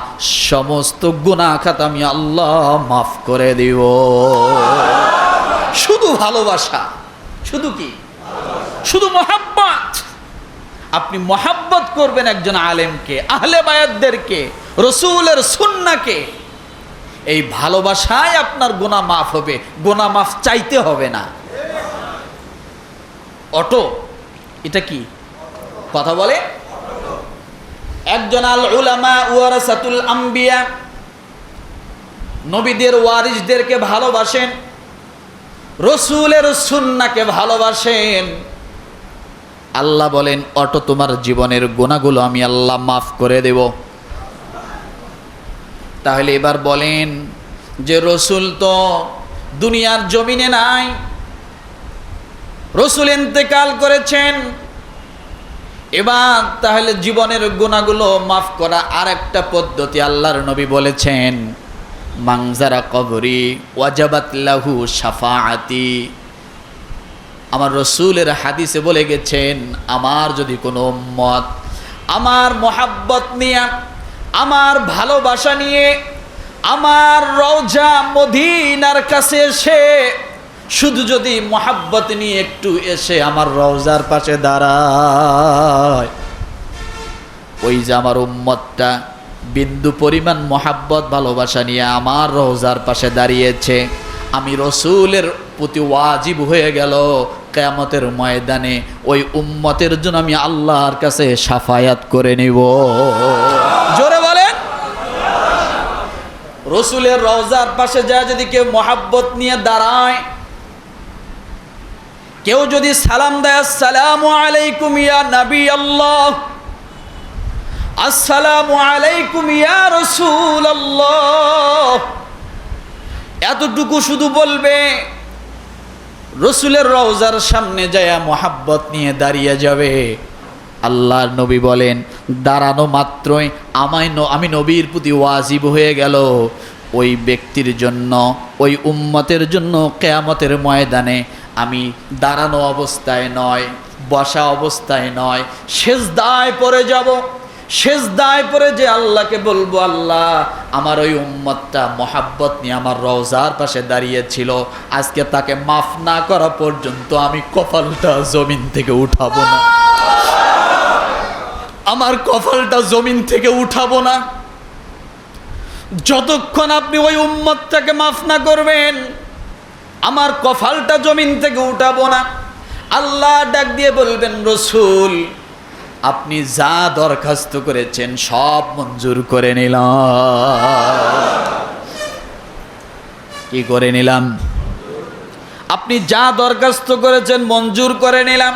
Speaker 1: সমস্ত গুনাহ খাতা আমি আল্লাহ মাফ করে দিব। শুধু ভালোবাসা, শুধু কি? শুধু মহাব্বত। আপনি মহাব্বত করবেন একজন আলেমকে, আহলে বায়াতদেরকে, রসুলের সুন্নাহকে। এই ভালোবাসায় আপনার গুনাহ মাফ হবে, গুনাহ মাফ চাইতে হবে না। অটো, এটা কি কথা বলে? একজন আল উলামা ওয়ারাসাতুল আম্বিয়া, নবীদের ওয়ারিসদেরকে ভালোবাসেন, রসুলের সুন্নাহকে ভালোবাসেন। আল্লাহ বলেন অটো তোমার জীবনের গুনাহগুলো আমি আল্লাহ মাফ করে দেব। তাহলে এবার বলেন যে রসুল তো দুনিয়ার জমিনে নাই, রসুল ইন্তেকাল করেছেন। এবার তাহলে জীবনের গুনাহগুলো মাফ করা আর একটা পদ্ধতি আল্লাহর নবী বলেছেন, মাংজারা কবরি ওয়াজাবাত লাহু শাফাআতি। আমার রসুলের হাদিসে বলে গেছেন, আমার যদি কোনো উম্মত আমার মহাব্বত নিয়ে, আমার ভালোবাসা নিয়ে আমার রওজা মদিনার কাছে এসে, শুধু যদি মহাব্বত নিয়ে একটু এসে আমার রওজার পাশে দাঁড়ায়, ওই যে আমার উম্মতটা বিন্দু পরিমাণ মহাব্বত ভালোবাসা নিয়ে আমার রওজার পাশে দাঁড়িয়েছে, আমি রসুলের প্রতি ওয়াজিব হয়ে গেল কিয়ামতের ময়দানে ওই উম্মতের জন্য আমি আল্লাহর কাছে শাফায়াত করে নিব। জোরে বলেন। রসুলের রওজার পাশে যায় যদি কেউ মহাব্বত নিয়ে দাঁড়ায়, কেউ যদি সালাম দেয়, আসসালামু আলাইকুম ইয়া নবী আল্লাহ, আসসালামু আলাইকুম ইয়া রাসূলুল্লাহ, এতটুকু শুধু বলবে, রসুলের রওজার সামনে যায় মহাব্বত নিয়ে দাঁড়িয়ে যাবে। আল্লাহর নবী বলেন দাঁড়ানো মাত্রই আমি নবীর প্রতি ওয়াজিব হয়ে গেল ওই ব্যক্তির জন্য, ওই উম্মতের জন্য কিয়ামতের ময়দানে আমি দাঁড়ানো অবস্থায় নয়, বসা অবস্থায় নয়, সেজদায় পড়ে যাব। সেজদায় পড়ে যে আল্লাহকে বলবো, আল্লাহ আমার ওই উম্মতটা মহাব্বত নিয়ে আমার রওজার পাশে দাঁড়িয়েছিল, আজকে তাকে মাফ না করা পর্যন্ত আমি কপালটা জমিন থেকে উঠাবো না, আমার কপালটা জমিন থেকে উঠাবো না। যতক্ষণ আপনি ওই উম্মতটাকে মাফ না করবেন, আমার কপালটা জমিন থেকে উঠাবো না। আল্লাহ ডাক দিয়ে বলবেন, রসুল আপনি যা দরখাস্ত করেছেন সব মঞ্জুর করে নিলাম। কি করে নিলাম? আপনি যা দরখাস্ত করেছেন মঞ্জুর করে নিলাম।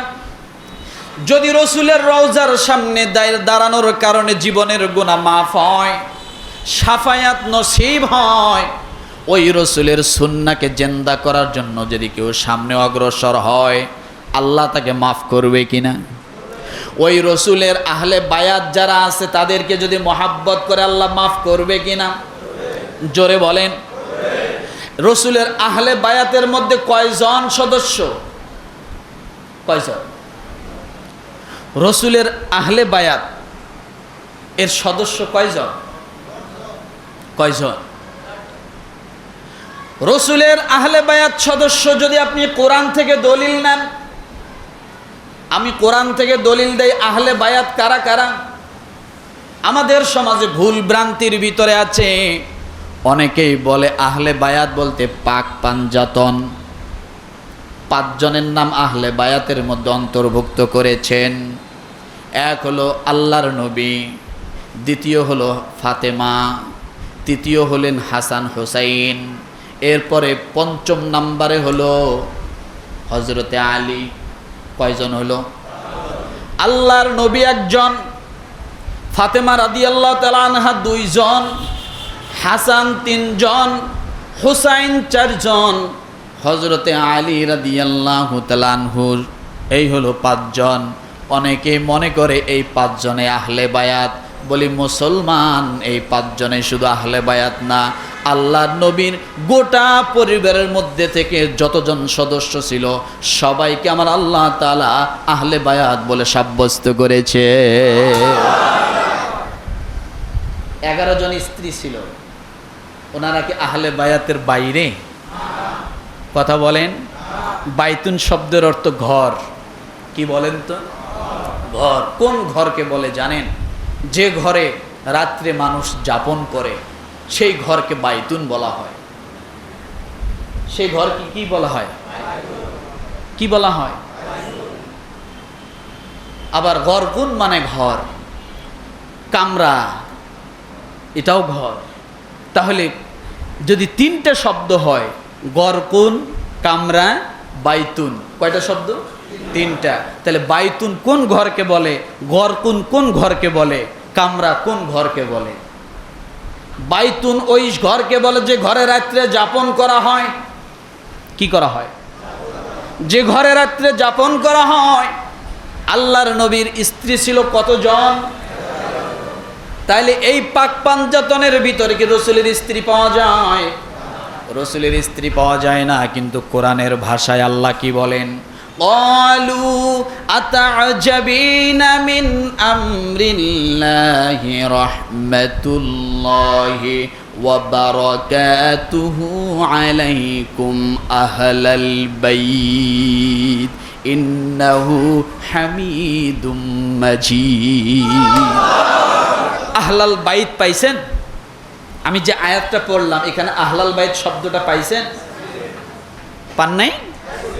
Speaker 1: যদি রসুলের রওজার সামনে দাঁড়ানোর কারণে জীবনের গুনাহ মাফ হয়, শাফায়াত নসিব হয়, ওই রসুলের সুন্নাহকে জিন্দা করার জন্য যদি কেউ সামনে অগ্রসর হয়, আল্লাহ তাকে মাফ করবে কিনা? ওই রসুলের আহলে বায়াত যারা আছে তাদেরকে যদি মহাব্বত করে আল্লাহ মাফ করবে কিনা? জোরে বলেন। রসুলের আহলে বায়াতের মধ্যে কয়জন সদস্য? কয়জন? রসুলের আহলে বায়াত এর সদস্য কয়জন? কয়জন? রসুলের আহলে বায়াত সদস্য যদি আপনি কোরআন থেকে দলিল নেন, আমি কোরআন থেকে দলিল দেই আহলে বায়াত কারা কারা। আমাদের সমাজে ভুল ভ্রান্তির ভিতরে আছে, অনেকেই বলে আহলে বায়াত বলতে পাক পাঞ্জাতন। 5 জনের নাম আহলে বায়াতের মধ্যে অন্তর্ভুক্ত করেছেন। এক হলো আল্লাহর নবী, দ্বিতীয় হলো ফাতেমা, তৃতীয় হলেন হাসান হুসাইন, এরপরে 5ম নম্বরে হলো হযরতে আলী। কয়জন হলো? আল্লাহর নবী 1 জন, ফাতেমা রাদিয়াল্লাহু তাআলা আনহা 2 জন, হাসান 3 জন, হুসাইন 4 জন, হযরতে আলী রাদিয়াল্লাহু তাআলা আনহু এই হলো 5 জন। অনেকে মনে করে এই 5 জনে আহলে বায়াত, বলি মুসলমান এই 5 জনে শুধু আহলে বায়াত না, আল্লাহর নবীর গোটা পরিবারের মধ্যে থেকে যতজন সদস্য ছিল সবাইকে আমার আল্লাহ তাআলা আহলে বায়াত বলে সাব্যস্ত করেছে। 11 জন স্ত্রী ছিল, ওনারা কি আহলে বায়াতের বাইরে? কথা বলেন। বাইতুন শব্দের অর্থ ঘর। কি বলেন তো? ঘর। কোন ঘরকে বলে জানেন? যে ঘরে রাত্রে মানুষ যাপন করে সেই ঘরকে বাইতুন বলা হয়। সেই ঘরকে কি বলা হয়? কি বলা হয়? আবার গরকুন মানে ঘর, কামরা এটাও ঘর। তাহলে যদি 3টে শব্দ হয়, গরকুন, কামরা, বাইতুন, কয়টা শব্দ? 3টা। তাহলে বাইতুন কোন ঘরকে বলে, গরকুন কোন ঘরকে বলে, কামরা কোন ঘরকে বলে? বাইতুন ওই ঘরকে বলে যে ঘরে রাত্রে যাপন করা হয়। কি করা হয়? যে ঘরে রাত্রে যাপন করা হয়। আল্লাহর নবীর স্ত্রী ছিল কতজন? তাইলে এই পাক পাঞ্জাতনের ভিতরে কি রসুলের স্ত্রী পাওয়া যায়? রসুলের স্ত্রী পাওয়া যায় না, কিন্তু কোরআনের ভাষায় আল্লাহ কি বলেন? ক্বালু আতা'জাবিনা মিন আমরিল্লাহি রাহমাতুল্লাহি ওয়া বারাকাতুহু আলাইকুম আহলাল বাইত ইন্নাহু হামিদুম মাজিদ। আহলাল বাইত পাইছেন? আমি যে আয়াতটা পড়লাম এখানে আহলাল বাইত শব্দটা পাইছেন? পান নাই?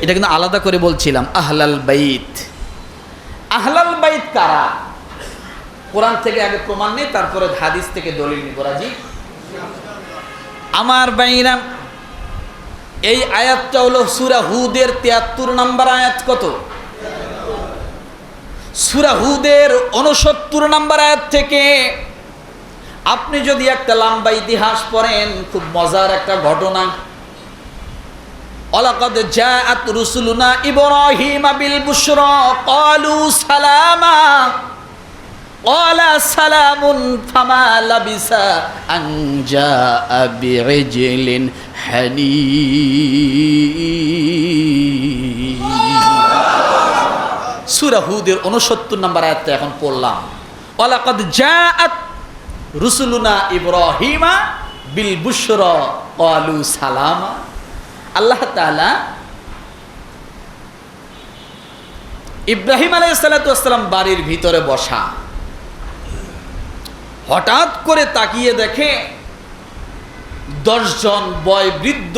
Speaker 1: এটা কিন্তু আলাদা করে বলছিলাম। আহলাল বাইত, আহলাল বাইত কারা? কোরআন থেকে আগে প্রমাণ নেই, তারপরে হাদিস থেকে দলিল নিব। রাজি? আমার বাইরা, এই আয়াতটা হলো সূরা হুদের 73 নম্বর আয়াত। কত? সূরা হুদের 69 নম্বর আয়াত থেকে আপনি যদি একটা লম্বা ইতিহাস পড়েন, খুব মজার একটা ঘটনা। ওয়ালাকাদ জাআত রুসুলুনা ইব্রাহিমা বিল বুশরা ক্বালু সালামা ক্বালা সালামুন ফামা লাবিসা আন জাআ বিইজলিন হানিফ। সূরা হুদের 69 নম্বর আয়াতটা এখন পড়লাম। ওয়ালাকাদ জাআত রুসুলুনা ইব্রাহিমা বিল বুশরা ক্বালু সালামা। আল্লাহ তাআলা ইব্রাহিম আলাইহিস সালাতু ওয়াস সালাম বাড়ির ভিতরে বসা, হঠাৎ করে তাকিয়ে দেখে 10 জন বয় বৃদ্ধ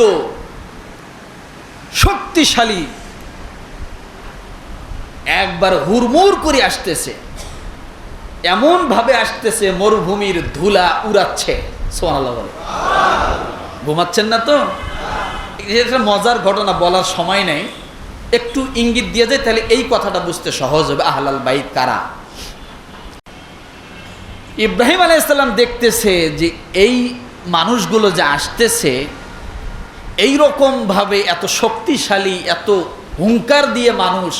Speaker 1: শক্তিশালী একবার হুড়মুড় করে আসতেছে। এমন ভাবে আসতেছে মরুভূমির ধুলা উড়াচ্ছে। সুবহানাল্লাহ বলে। ঘুমাচ্ছেন না তো? এটা মজার ঘটনা, বলার সময় নেই, একটু ইঙ্গিত দিয়ে যায় তাহলে এই কথাটা বুঝতে সহজ হবে। আহলাল বাইত কারা? ইব্রাহিম আলাইহিস সালাম দেখতেছে যে এই মানুষগুলো যে আসতেছে এই রকম ভাবে, এত শক্তিশালী, এত হুঙ্কার দিয়ে মানুষ,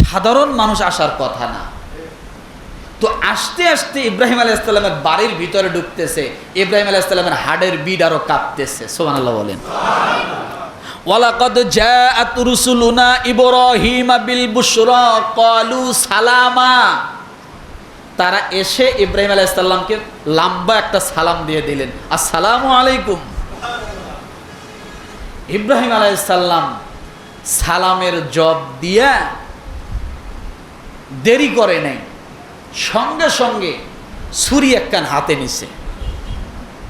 Speaker 1: সাধারণ মানুষ আসার কথা না। তো আস্তে আস্তে ইব্রাহিম আলাইহিস সালামের বাড়ির ভিতরে ঢুকতেছে। ইব্রাহিম আলাইহিস সালামের হাড়ের বিড আরো কাঁপতেছে। সুবহানাল্লাহ বলেন। ওয়ালাকাদ জাআত রুসুলুনা ইব্রাহিমা বিল বুশরা ক্বালু সালামা। তারা এসে ইব্রাহিম আলাইহিস সালামকে লম্বা একটা সালাম দিয়ে দিলেন, আসসালামু আলাইকুম। ইব্রাহিম আলাইহিস সালাম সালামের জবাব দিয়া দেরি করে নাই, সঙ্গে সঙ্গে ছুরি একখান হাতে নিছে।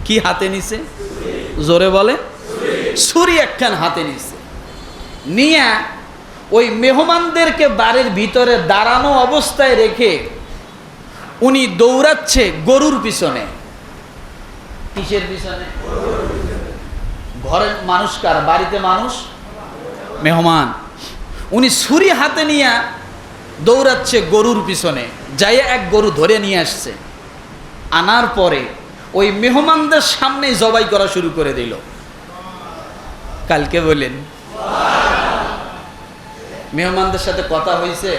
Speaker 1: কি হাতে নিছে? জোরে বলে। ছুরি একখান হাতে নিছে, নিয়ে ওই মেহমানদেরকে বাড়ির ভিতরে দাঁড়ানো অবস্থায় রেখে উনি দৌড়াচ্ছে গরুর পিছনে। কিসের পিছনে? ঘরের মানুষ কার? বাড়িতে মানুষ, মেহমান। উনি ছুরি হাতে নিয়ে দৌড়াচ্ছে গরুর পিছনে, যাইয়া এক গরু ধরে নিয়ে আসছে। আনার পরে ওই মেহমানদের সামনেই জবাই করা শুরু করে দিল। কালকে বলেন মেহমানদের সাথে কথা হয়েছে?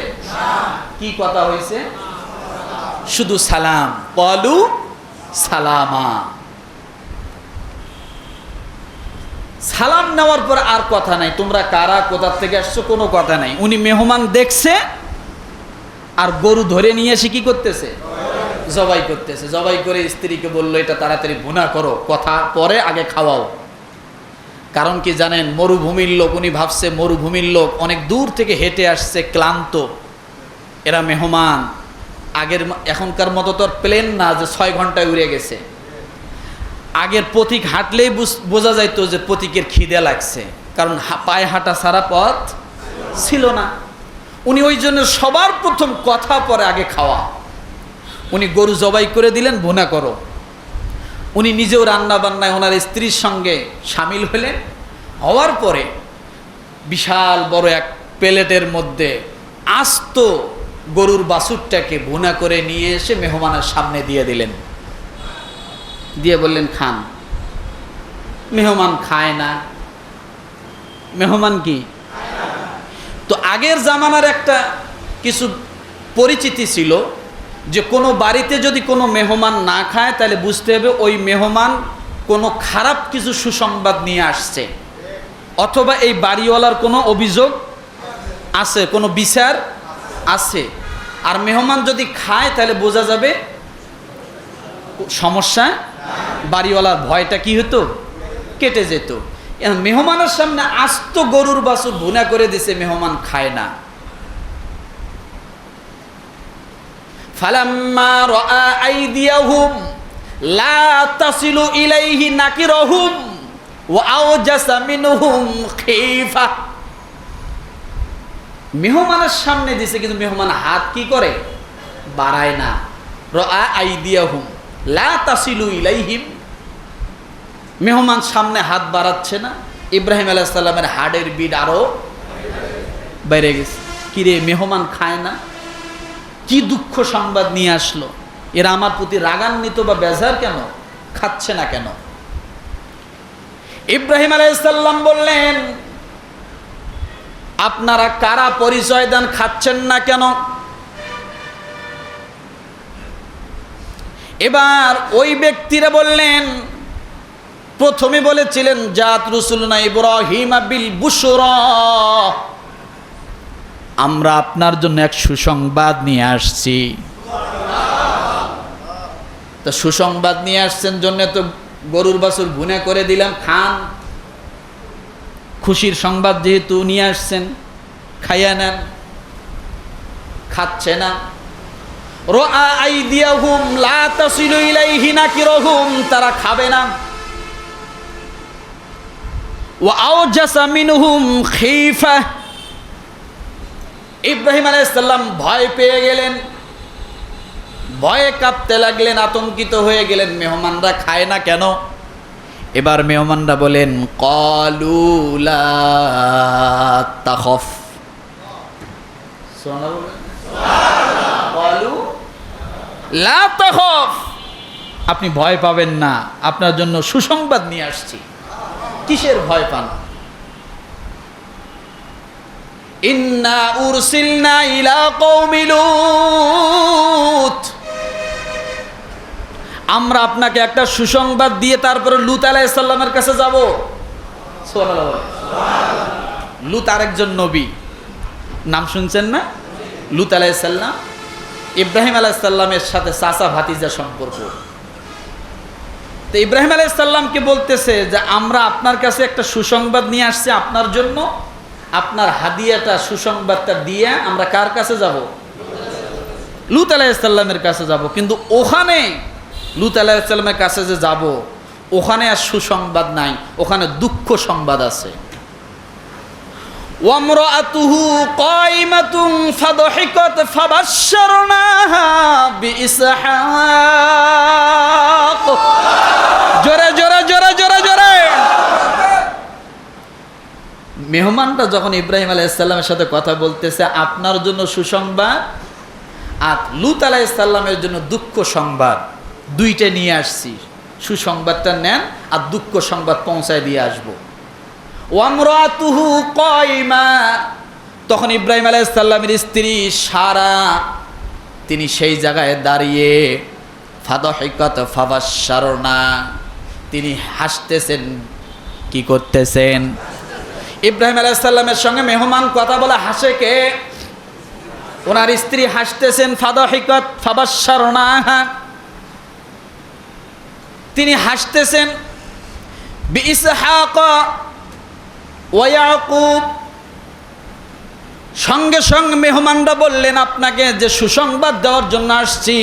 Speaker 1: কি কথা হয়েছে? শুধু সালাম, ক্বালু সালামা। সালাম নেওয়ার পর আর কথা নাই, তোমরা কারা, কোথা থেকে আসছো, কোনো কথা নাই। উনি মেহমান দেখছে আর গরু ধরে নিয়ে এসে কি করতেছে, জবাই করতেছে। জবাই করে স্ত্রীকে বললো এটা তাড়াতাড়ি ভুনা করো, কথা পরে, আগে খাওয়াও। কারণ কি জানেন, মরুভূমির লোক, উনি ভাবছে মরুভূমির লোক অনেক দূর থেকে হেঁটে আসছে, ক্লান্ত, এরা মেহমান। এখনকার মতো তো আর প্লেন না যে 6 ঘন্টায় উড়ে গেছে। আগের পথিক হাঁটলেই বোঝা যাইতো যে পথিকের খিদে লাগছে, কারণ পায়ে হাঁটা ছাড়া পথ ছিল না। উনি ওই জন্য সবার প্রথম কথা পরে আগে খাওয়া। উনি গরু জবাই করে দিলেন, ভুনা করো। উনি নিজেও রান্না বান্নায় ওনার স্ত্রীর সঙ্গে সামিল হলেন। হওয়ার পরে বিশাল বড় এক প্লেটের মধ্যে আস্ত গরুর বাছুরটাকে ভুনা করে নিয়ে এসে মেহমানের সামনে দিয়ে দিলেন। দিয়ে বললেন খান। মেহমান খায় না। মেহমান কি? তো আগের জামানার একটা কিছু পরিচিতি ছিল যে কোনো বাড়িতে যদি কোনো মেহমান না খায় তাহলে বুঝতে হবে ওই মেহমান কোনো খারাপ কিছু সুসংবাদ নিয়ে আসছে, অথবা এই বাড়িওয়ালার কোনো অভিযোগ আছে, কোনো বিচার আছে। আর মেহমান যদি খায় তাহলে বোঝা যাবে সমস্যা, বাড়িওয়ালার ভয়টা কি হতো, কেটে যেত। মেহমানের সামনে আস্ত গরুর বাছুর ভুনা করে দিছে, মেহমান খায় না। ফালাম্মা রাআ আইদিয়াহুম লা তাসিলু ইলাইহি নাকিরহুম ওয়া আওজাসা মিনহুম খিফা। মেহমানের সামনে দিছে কিন্তু মেহমান হাত কি করে, বাড়ায় না। রাআ আইদিয়াহুম লা তাসিলু ইলাইহিম, মেহমান সামনে হাত বাড়াচ্ছে না। ইব্রাহিম আলাইহিস সালামের হাড়ের বিড আরো বেড়ে গেছে। কিরে, মেহমান খায় না, কি দুঃখ সংবাদ নিয়ে আসলো, এরা আমার প্রতি রাগান্বিত বা বেজার কেন, খাচ্ছে না কেন? ইব্রাহিম আলাইহিস সালাম বললেন আপনারা কারা, পরিচয় দেন, খাচ্ছেন না কেন? এবার ওই ব্যক্তিরা বললেন, প্রথমে বলেছিলেন জাত রসুলনা ইব্রাহিম বিল বুশরা, আমরা আপনার জন্য এক সুসংবাদ নিয়ে আসছি। তো সুসংবাদ নিয়ে আসছেন জন্য তো গরুর বাছুর ভুনা করে দিলাম, খান। খুশির সংবাদ যেহেতু নিয়ে আসছেন, খাইয়া নেন। খাচ্ছে না। রাআ আইদিয়াহুম লা তাসিলু ইলাইহি নাকিরহুম, তারা খাবে না। ওয়া আওজাসা মিনহুম খিফা, ইব্রাহিম আলাইহিস সালাম ভয় পেয়ে গেলেন, ভয়ে কাঁপতে লাগলেন, আতঙ্কিত হয়ে গেলেন, মেহমানরা খায় না কেন? এবার মেহমানরা বলেন ক্বালু লা তাখাফ, সুবহানাল্লাহ, ক্বালু লা তাখাফ, আপনি ভয় পাবেন না, আপনার জন্য সুসংবাদ নিয়ে আসছি। কিসের ভয় পান? ইন্না উরসিলনা ইলা কওমি লূত, আমরা আপনাকে একটা সুসংবাদ দিয়ে তারপরে লূত আলাইহিস সালামের কাছে যাব। সুবহানাল্লাহ। লূত আরেকজন নবী, নাম শুনছেন না? লূত আলাইহিস সালাম ইব্রাহিম আলাইহিস সালামের সাথে চাচা ভাতিজা সম্পর্ক। তো ইব্রাহিম আলাইহিস সালামকে বলতেছে যে আমরা আপনার কাছে একটা সুসংবাদ নিয়ে আসছি আপনার জন্য, আপনার হাদিয়াটা, সুসংবাদটা দিয়ে আমরা কার কাছে যাব? লূত আলাইহিস সালামের কাছে যাব। কিন্তু ওখানে লূত আলাইহিস সালামের কাছে যে যাব, ওখানে আর সুসংবাদ নাই, ওখানে দুঃখ সংবাদ আছে। ওয়ামরাআতুহু কাইমাতুন ফাদহিকাত ফাবাশশারনাহা বিইসহাক। জোরে জোরে জোরে জোরে জোরে। মেহমানটা যখন ইব্রাহিম আলাইহিস সালামের সাথে কথা বলতেছে, আপনার জন্য সুসংবাদ আর লূত আলাইহিস সালামের জন্য দুঃখ সংবাদ, দুইটা নিয়ে আসছি। সুসংবাদটা নেন আর দুঃখ সংবাদ পৌঁছায় দিয়ে আসবো। ওয়ামরাতুহু কাইমা, তখন ইব্রাহিম আলাইহিস সালামের স্ত্রী সারা তিনি সেই জায়গায় দাঁড়িয়ে ফাদহিকাত ফাবাশশারনা, তিনি হাসতেছেন। কি করতেছেন? ইব্রাহিম আলাইহিস সালামের সঙ্গে মেহমান কথা বলে হাসে কে? ওনার স্ত্রী হাসতেছেন। ফাদহিকাত ফাবাশশারনা, তিনি হাসতেছেন। বিইসহাক ওয়া ইয়াকুব, সঙ্গে সঙ্গে মেহমানরা বললেন, আপনাকে যে সুসংবাদ দেওয়ার জন্য আসছি,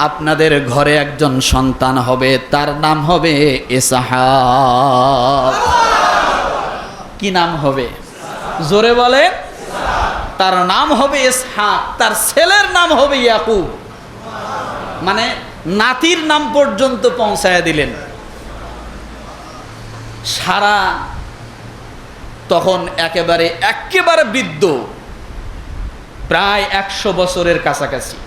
Speaker 1: আপনাদের ঘরে একজন সন্তান হবে, তার নাম হবে ইসহাক। কি নাম হবে? জোরে বলে। তার নাম হবে ইসহাক, তার ছেলের নাম হবে ইয়াকুব। মানে নাতির নাম পর্যন্ত পৌঁছায় দিলেন। সারা তখন একেবারে বৃদ্ধ, প্রায় 100 বছরের কাছাকাছি।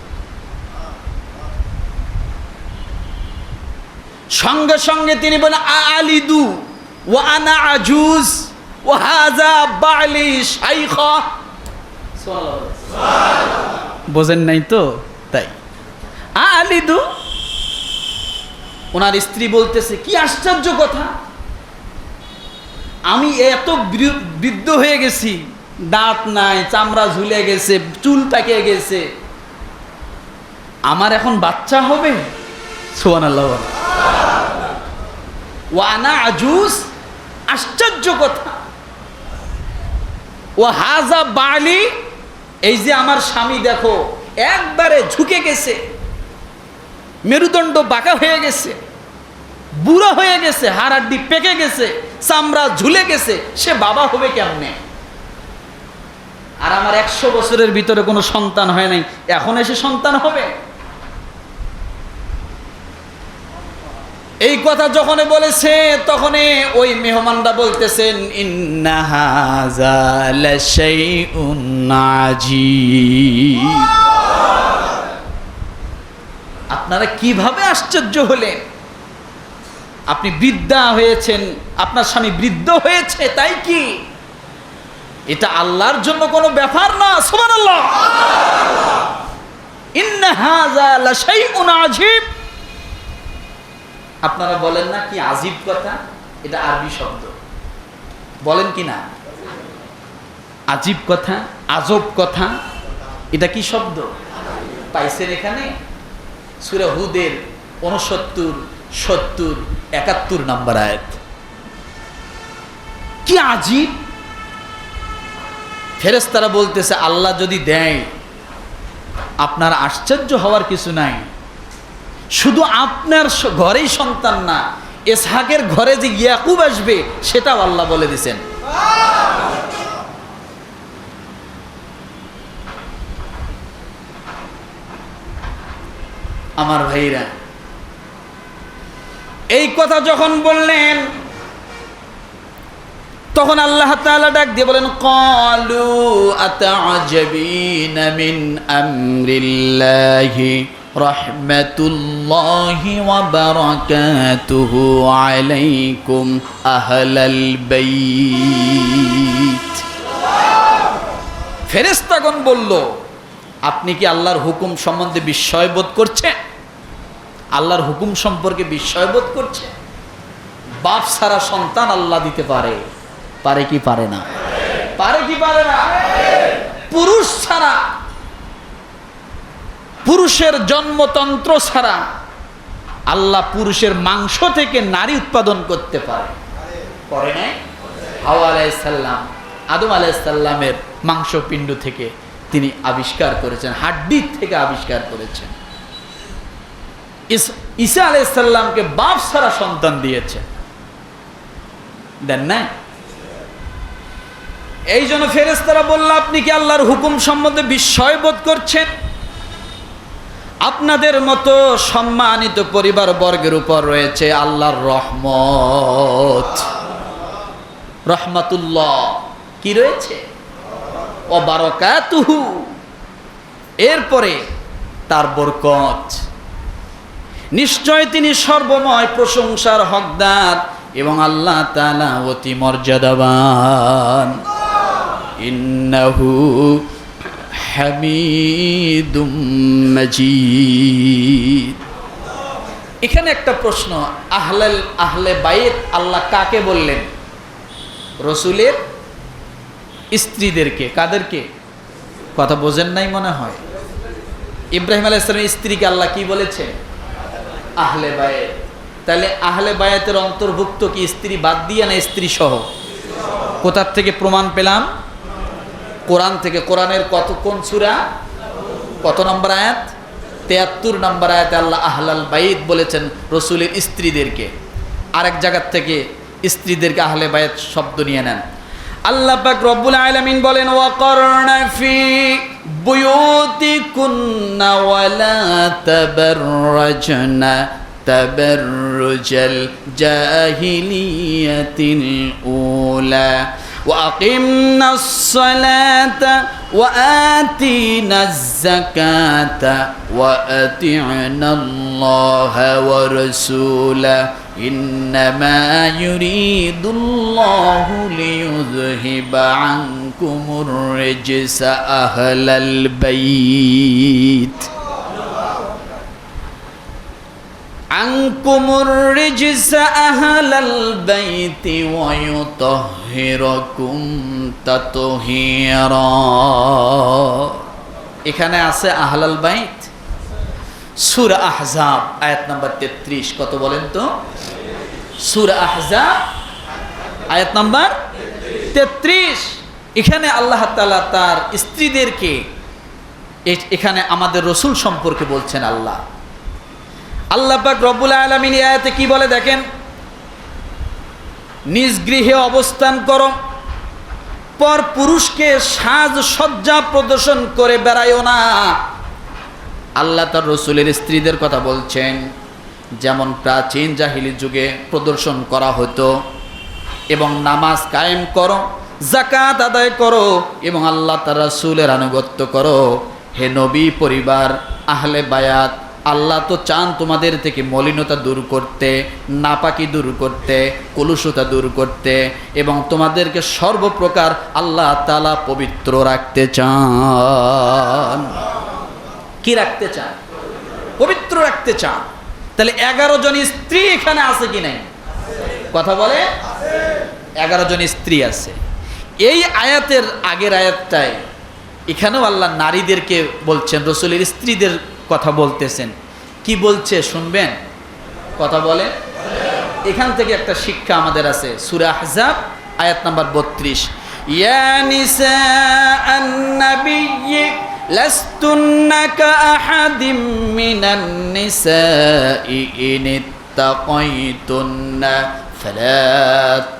Speaker 1: সঙ্গে সঙ্গে তিনি বলেন, আলিদু ওয়া আনা আজুজ ওয়া হাযা বালি শাইখা। বোঝেন নাই তো? তাই আলিদু, ওনার স্ত্রী বলতেছে, কি আশ্চর্য কথা, আমি এত বৃদ্ধ হয়ে গেছি, দাঁত নাই, চামড়া ঝুলে গেছে, চুল পেকে গেছে, আমার এখন বাচ্চা হবে? সুবহানাল্লাহ। ওয়া আনা আজুজ, আশ্চর্য কথা। ওয়া হাযা বালি, এই যে আমার স্বামী দেখো একবারে ঝুঁকে গেছে, মেরুদণ্ড বাঁকা হয়ে গেছে, বুড়া হয়ে গেছে, হাড়াড্ডি পেকে গেছে, চামড়া ঝুলে গেছে, সে বাবা হবে কেমনে? আর আমার 100 বছরের ভিতরে কোনো সন্তান হয় নাই, এখন এসে সন্তান হবে? এই কথা যখন বলেছে, তখন ওই মেহমানরা বলতেছেন, ইন্না হাযা লাশাইউন আজীব। আপনারা কিভাবে আশ্চর্য হলেন? আপনি বৃদ্ধা হয়েছেন, আপনার স্বামী বৃদ্ধ হয়েছে, তাই কি? এটা আল্লাহর জন্য কোনো ব্যাপার না। সুবহানাল্লাহ। ইন্না হাযা লাশাইউন আজীব। আপনারা বলেন না কি আজীব কথা? এটা আরবি শব্দ, বলেন কি না? আজীব কথা, আজব কথা, এটা কি শব্দ পাইছেন এখানে? সূরা হুদের 69, 70, 71 নম্বর আয়াত। কি আজীব! ফেরেশতারা বলতেছে, আল্লাহ যদি দেয়, আপনার আশ্চর্য হওয়ার কিছু নাই। শুধু আপনার ঘরেই সন্তান না, ইসহাকের ঘরে যে ইয়াকুব আসবে, সেটাও আল্লাহ বলে দিয়েছেন। আমার ভাইরা, এই কথা যখন বললেন, তখন আল্লাহ তাআলা ডাক দিয়ে বলেন, ক্বালু আতা'জাবিনা মিন আমরিল্লাহি রাহমাতুল্লাহি ওয়া বারাকাতুহু আলাইকুম আহলাল বাইত। ফেরেশতাগণ বলল, আপনি কি আল্লাহর হুকুম সম্বন্ধে বিস্ময় বোধ করছেন? আল্লাহর হুকুম সম্পর্কে বিস্ময় বোধ করছে? বাপ ছাড়া সন্তান আল্লাহ দিতে পারে, পারে কি পারে না? পারে কি পারে না? পুরুষ ছাড়া, পুরুষের জন্মতন্ত্র ছাড়া আল্লাহ পুরুষের মাংস থেকে নারী উৎপাদন করতে পারে, করে না? হাওয়া আলাইহিস সালাম আদম আলাইহিস সালামের মাংসপিণ্ড থেকে তিনি আবিষ্কার করেছেন, হাড্ডি থেকে আবিষ্কার করেছেন। ঈসা আলাইহিস সালামকে বাপ ছাড়া সন্তান দিয়েছেন, দেন না? এই জন্য ফেরেশতারা বলল, আপনি কি আল্লাহর হুকুম সম্বন্ধে বিস্ময় বোধ করছেন? আপনাদের মতো সম্মানিত পরিবার বর্গের উপর রয়েছে আল্লাহর রহমত, রহমাতুল্লাহ। কি রয়েছে? ও বারাকাতুহু, এরপরে তার বরকত। নিশ্চয় তিনি সর্বময় প্রশংসার হকদার এবং আল্লাহ তাআলা অতি মর্যাদাবান। ইন্নাহু হামিদুম মাজিদ। এখানে একটা প্রশ্ন, আহলে বাইত আল্লাহ কাকে বললেন? রসুলের স্ত্রীদেরকে। কাদেরকে? কথা বোঝেন নাই মনে হয়। ইব্রাহিম আলাইহিস সালামের স্ত্রীকে আল্লাহ কি বলেছে? আহলে বায়েত। তাহলে আহলে বায়েতের অন্তর্ভুক্ত কি স্ত্রী বাদ দিয়ে না স্ত্রী সহ? কোথার থেকে প্রমাণ পেলাম? কোরআন থেকে। কোরআনের কোন সূরা, কত নম্বর আয়াত? 73 নম্বর আয়াতে আল্লাহ আহলাল বাইত বলেছেন রসুলের স্ত্রীদেরকে। আরেক জায়গার থেকে স্ত্রীদেরকে আহলে বায়েত শব্দ নিয়ে নেন। আল্লাহ পাক রব্বুল আলামিন বলেন ওয়াকারনা ফি বুয়ুতিকুন্না ওয়ালা তাবাররাজনা তাবাররুজাল জাহিলিয়াতিল উলা وأقمنا الصلاة وآتينا الزكاة وأطعنا الله ورسوله إنما يريد الله ليذهب عنكم الرجس أهل البيت আনকুমুর রিজসা আহলাল বাইতি ওয়া ইউতাহহিরুকুম তাতহীরা। এখানে আছে আহলাল বাইত। সূরা আহজাব আয়াত নাম্বার 33। কত বলেন তো? সূরা আহজাব আয়াত নাম্বার 33। এখানে আল্লাহ তাআলা তার স্ত্রীদেরকে, এখানে আমাদের রাসূল সম্পর্কে বলছেন আল্লাহ। আল্লাহ পাক রব্বুল আলামিন এই আয়াতে কি বলে দেখেন, নিজ গৃহে অবস্থান করো, পর পুরুষকে সাজসজ্জা প্রদর্শন করে বেড়ায়ও না। আল্লাহ তার রসুলের স্ত্রীদের কথা বলছেন, যেমন প্রাচীন জাহিলি যুগে প্রদর্শন করা হতো। এবং নামাজ কায়েম করো, যাকাত আদায় করো এবং আল্লাহ তার রসুলের আনুগত্য করো। হে নবী পরিবার, আহলে বায়াত, আল্লাহ তো চান তোমাদের থেকে মলিনতা দূর করতে, নাপাকি দূর করতে, কলুষতা দূর করতে এবং তোমাদেরকে সর্বপ্রকার আল্লাহ তাআলা পবিত্র রাখতে চান। কি রাখতে চান? পবিত্র রাখতে চান। তাহলে 11 জন স্ত্রী এখানে আছে কি নাই? কথা বলে 11 জন স্ত্রী আছে। এই আয়াতের আগের আয়াতটায় এখানেও আল্লাহ নারীদেরকে বলছেন, রসুলের স্ত্রীদের কথা বলতেছেন। কি বলছে শুনবেন? কথা বলে। এখান থেকে একটা শিক্ষা আমাদের আছে। সূরা আহজাব আয়াত নাম্বার 32। ইয়া নিসাআন নাবিয়্যি লাস্তুন্না কাআহাদিম মিনান নিসাই ইন ইত্তাকাইতুন্না ফালা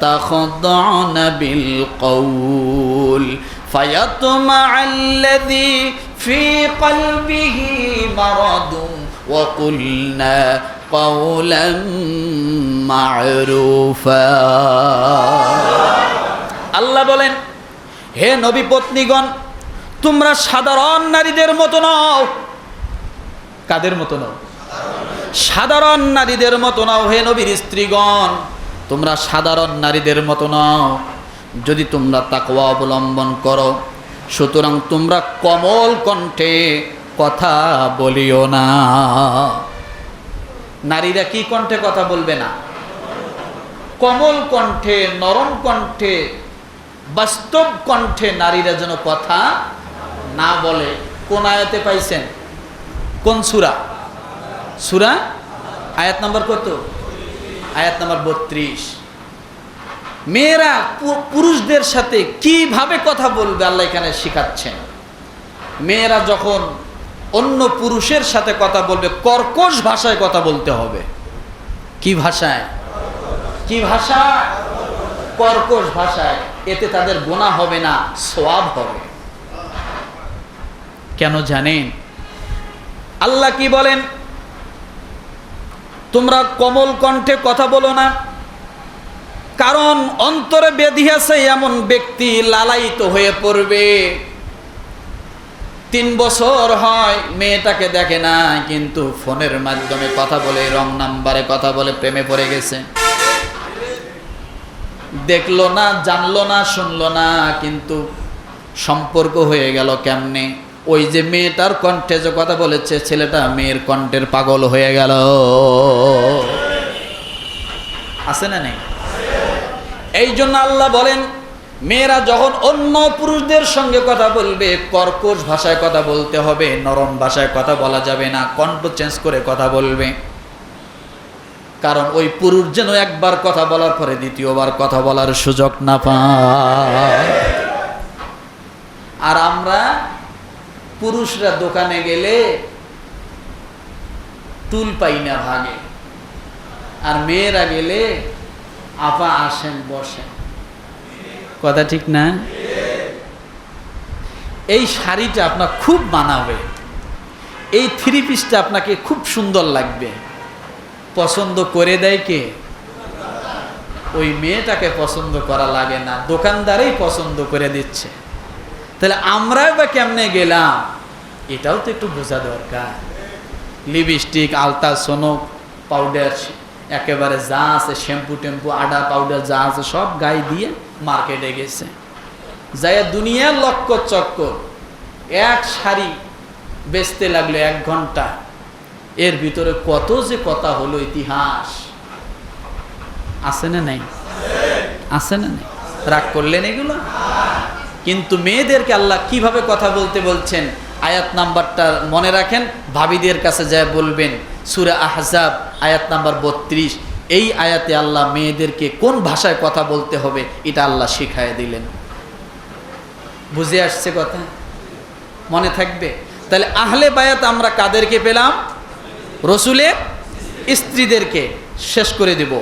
Speaker 1: তাখদা'না বিল কওল ফায়াতমা'আল্লাযী في قلبه مرض وقلنا قولا معروفا। আল্লাহ বলেন, হে নবী পত্নীগণ, তোমরা সাধারণ নারীদের মতো নও। কাদের মতো নও? সাধারণ নারীদের মতো নও। হে নবীর স্ত্রীগণ, তোমরা সাধারণ নারীদের মতো নও। যদি তোমরা তাকওয়া অবলম্বন করো, সুতরাং তোমরা কোমল কণ্ঠে কথা বলিও না। নারীরা কি কণ্ঠে কথা বলবে না? কোমল কণ্ঠে, নরম কণ্ঠে, বাস্তব কণ্ঠে নারীরা যেন কথা না বলে। কোন আয়াতে পাইছেন? কোন সূরা? সূরা আয়াত নাম্বার কত? আয়াত নাম্বার 32। মেয়েরা পুরুষদের সাথে কিভাবে কথা বলবে আল্লাহ এখানে শেখাচ্ছেন। মেয়েরা যখন অন্য পুরুষের সাথে কথা বলবে, কর্কশ ভাষায় কথা বলতে হবে। কি ভাষায়? কি ভাষা? কর্কশ ভাষায়। এতে তাদের গুনাহ হবে না, সওয়াব হবে। কেন জানেন? আল্লাহ কি বলেন? তোমরা কোমল কণ্ঠে কথা বলো না, কারণ অন্তরে ব্যাধি আছে এমন ব্যক্তি লালায়িত হয়ে পড়বে। 3 বছর হয় মেয়েটাকে দেখে না, কিন্তু ফোনের মাধ্যমে কথা বলে, রং নাম্বারে কথা বলে প্রেমে পড়ে গেছে। দেখলো না, জানলো না, শুনলো না, কিন্তু সম্পর্ক হয়ে গেল কেমনে? ওই যে মেয়েটার কণ্ঠে যে কথা বলেছে, ছেলেটা মেয়ের কণ্ঠের পাগল হয়ে গেল। আছে না নেই? এই জন্য আল্লাহ বলেন, মেয়েরা যখন অন্য পুরুষদের সঙ্গে কথা বলবে, কর্কশ ভাষায় কথা বলতে হবে, নরম ভাষায় কথা বলা যাবে না, কণ্ঠ চেঞ্জ করে কথা বলবে। কারণ ওই পুরুষ যেন একবার কথা বলার পরে দ্বিতীয়বার কথা বলার সুযোগ না পায়। আর আমরা পুরুষরা দোকানে গেলে টুল পাই না ভাগে, আর মেয়েরা গেলে আপা আসেন বসেন। কথা ঠিক না? এই শাড়িটা আপনার খুব মানাবে, এই থ্রি পিসটা আপনাকে খুব সুন্দর লাগবে। পছন্দ করে দেয় কে? ওই মেয়েটাকে পছন্দ করা লাগে না, দোকানদারই পছন্দ করে দিচ্ছে। তাহলে আমরাই বা কেমনে গেলাম, এটাও তো একটু বোঝা দরকার। লিপস্টিক, আলতা, সোনক, পাউডার, একেবারে যা আছে, শ্যাম্পু টেম্পু, আডা পাউডার যা আছে সব গায়ে দিয়ে মার্কেটে গেছে, যাই দুনিয়ার লক্ষ চক্কর। এক শাড়ি বেচতে লাগলো 1 ঘন্টা, এর ভিতরে কত যে কথা হলো, ইতিহাস। আছে না নাই? আছে না নাই? রাগ করলেন এগুলো? কিন্তু মেয়েদেরকে আল্লাহ কিভাবে কথা বলতে বলছেন, আয়াত নাম্বারটা মনে রাখেন, ভাবিদের কাছে যায় বলবেন। সূরা আহজাব আয়াত নাম্বার 32। এই আয়াতে আল্লাহ মেয়েদেরকে কোন ভাষায় কথা বলতে হবে এটা আল্লাহ শিখায় দিলেন। বুঝে আসছে কথা? মনে থাকবে? তাহলে আহলে বায়াত আমরা কাদেরকে পেলাম? রসুলের স্ত্রীদেরকে। শেষ করে দেব।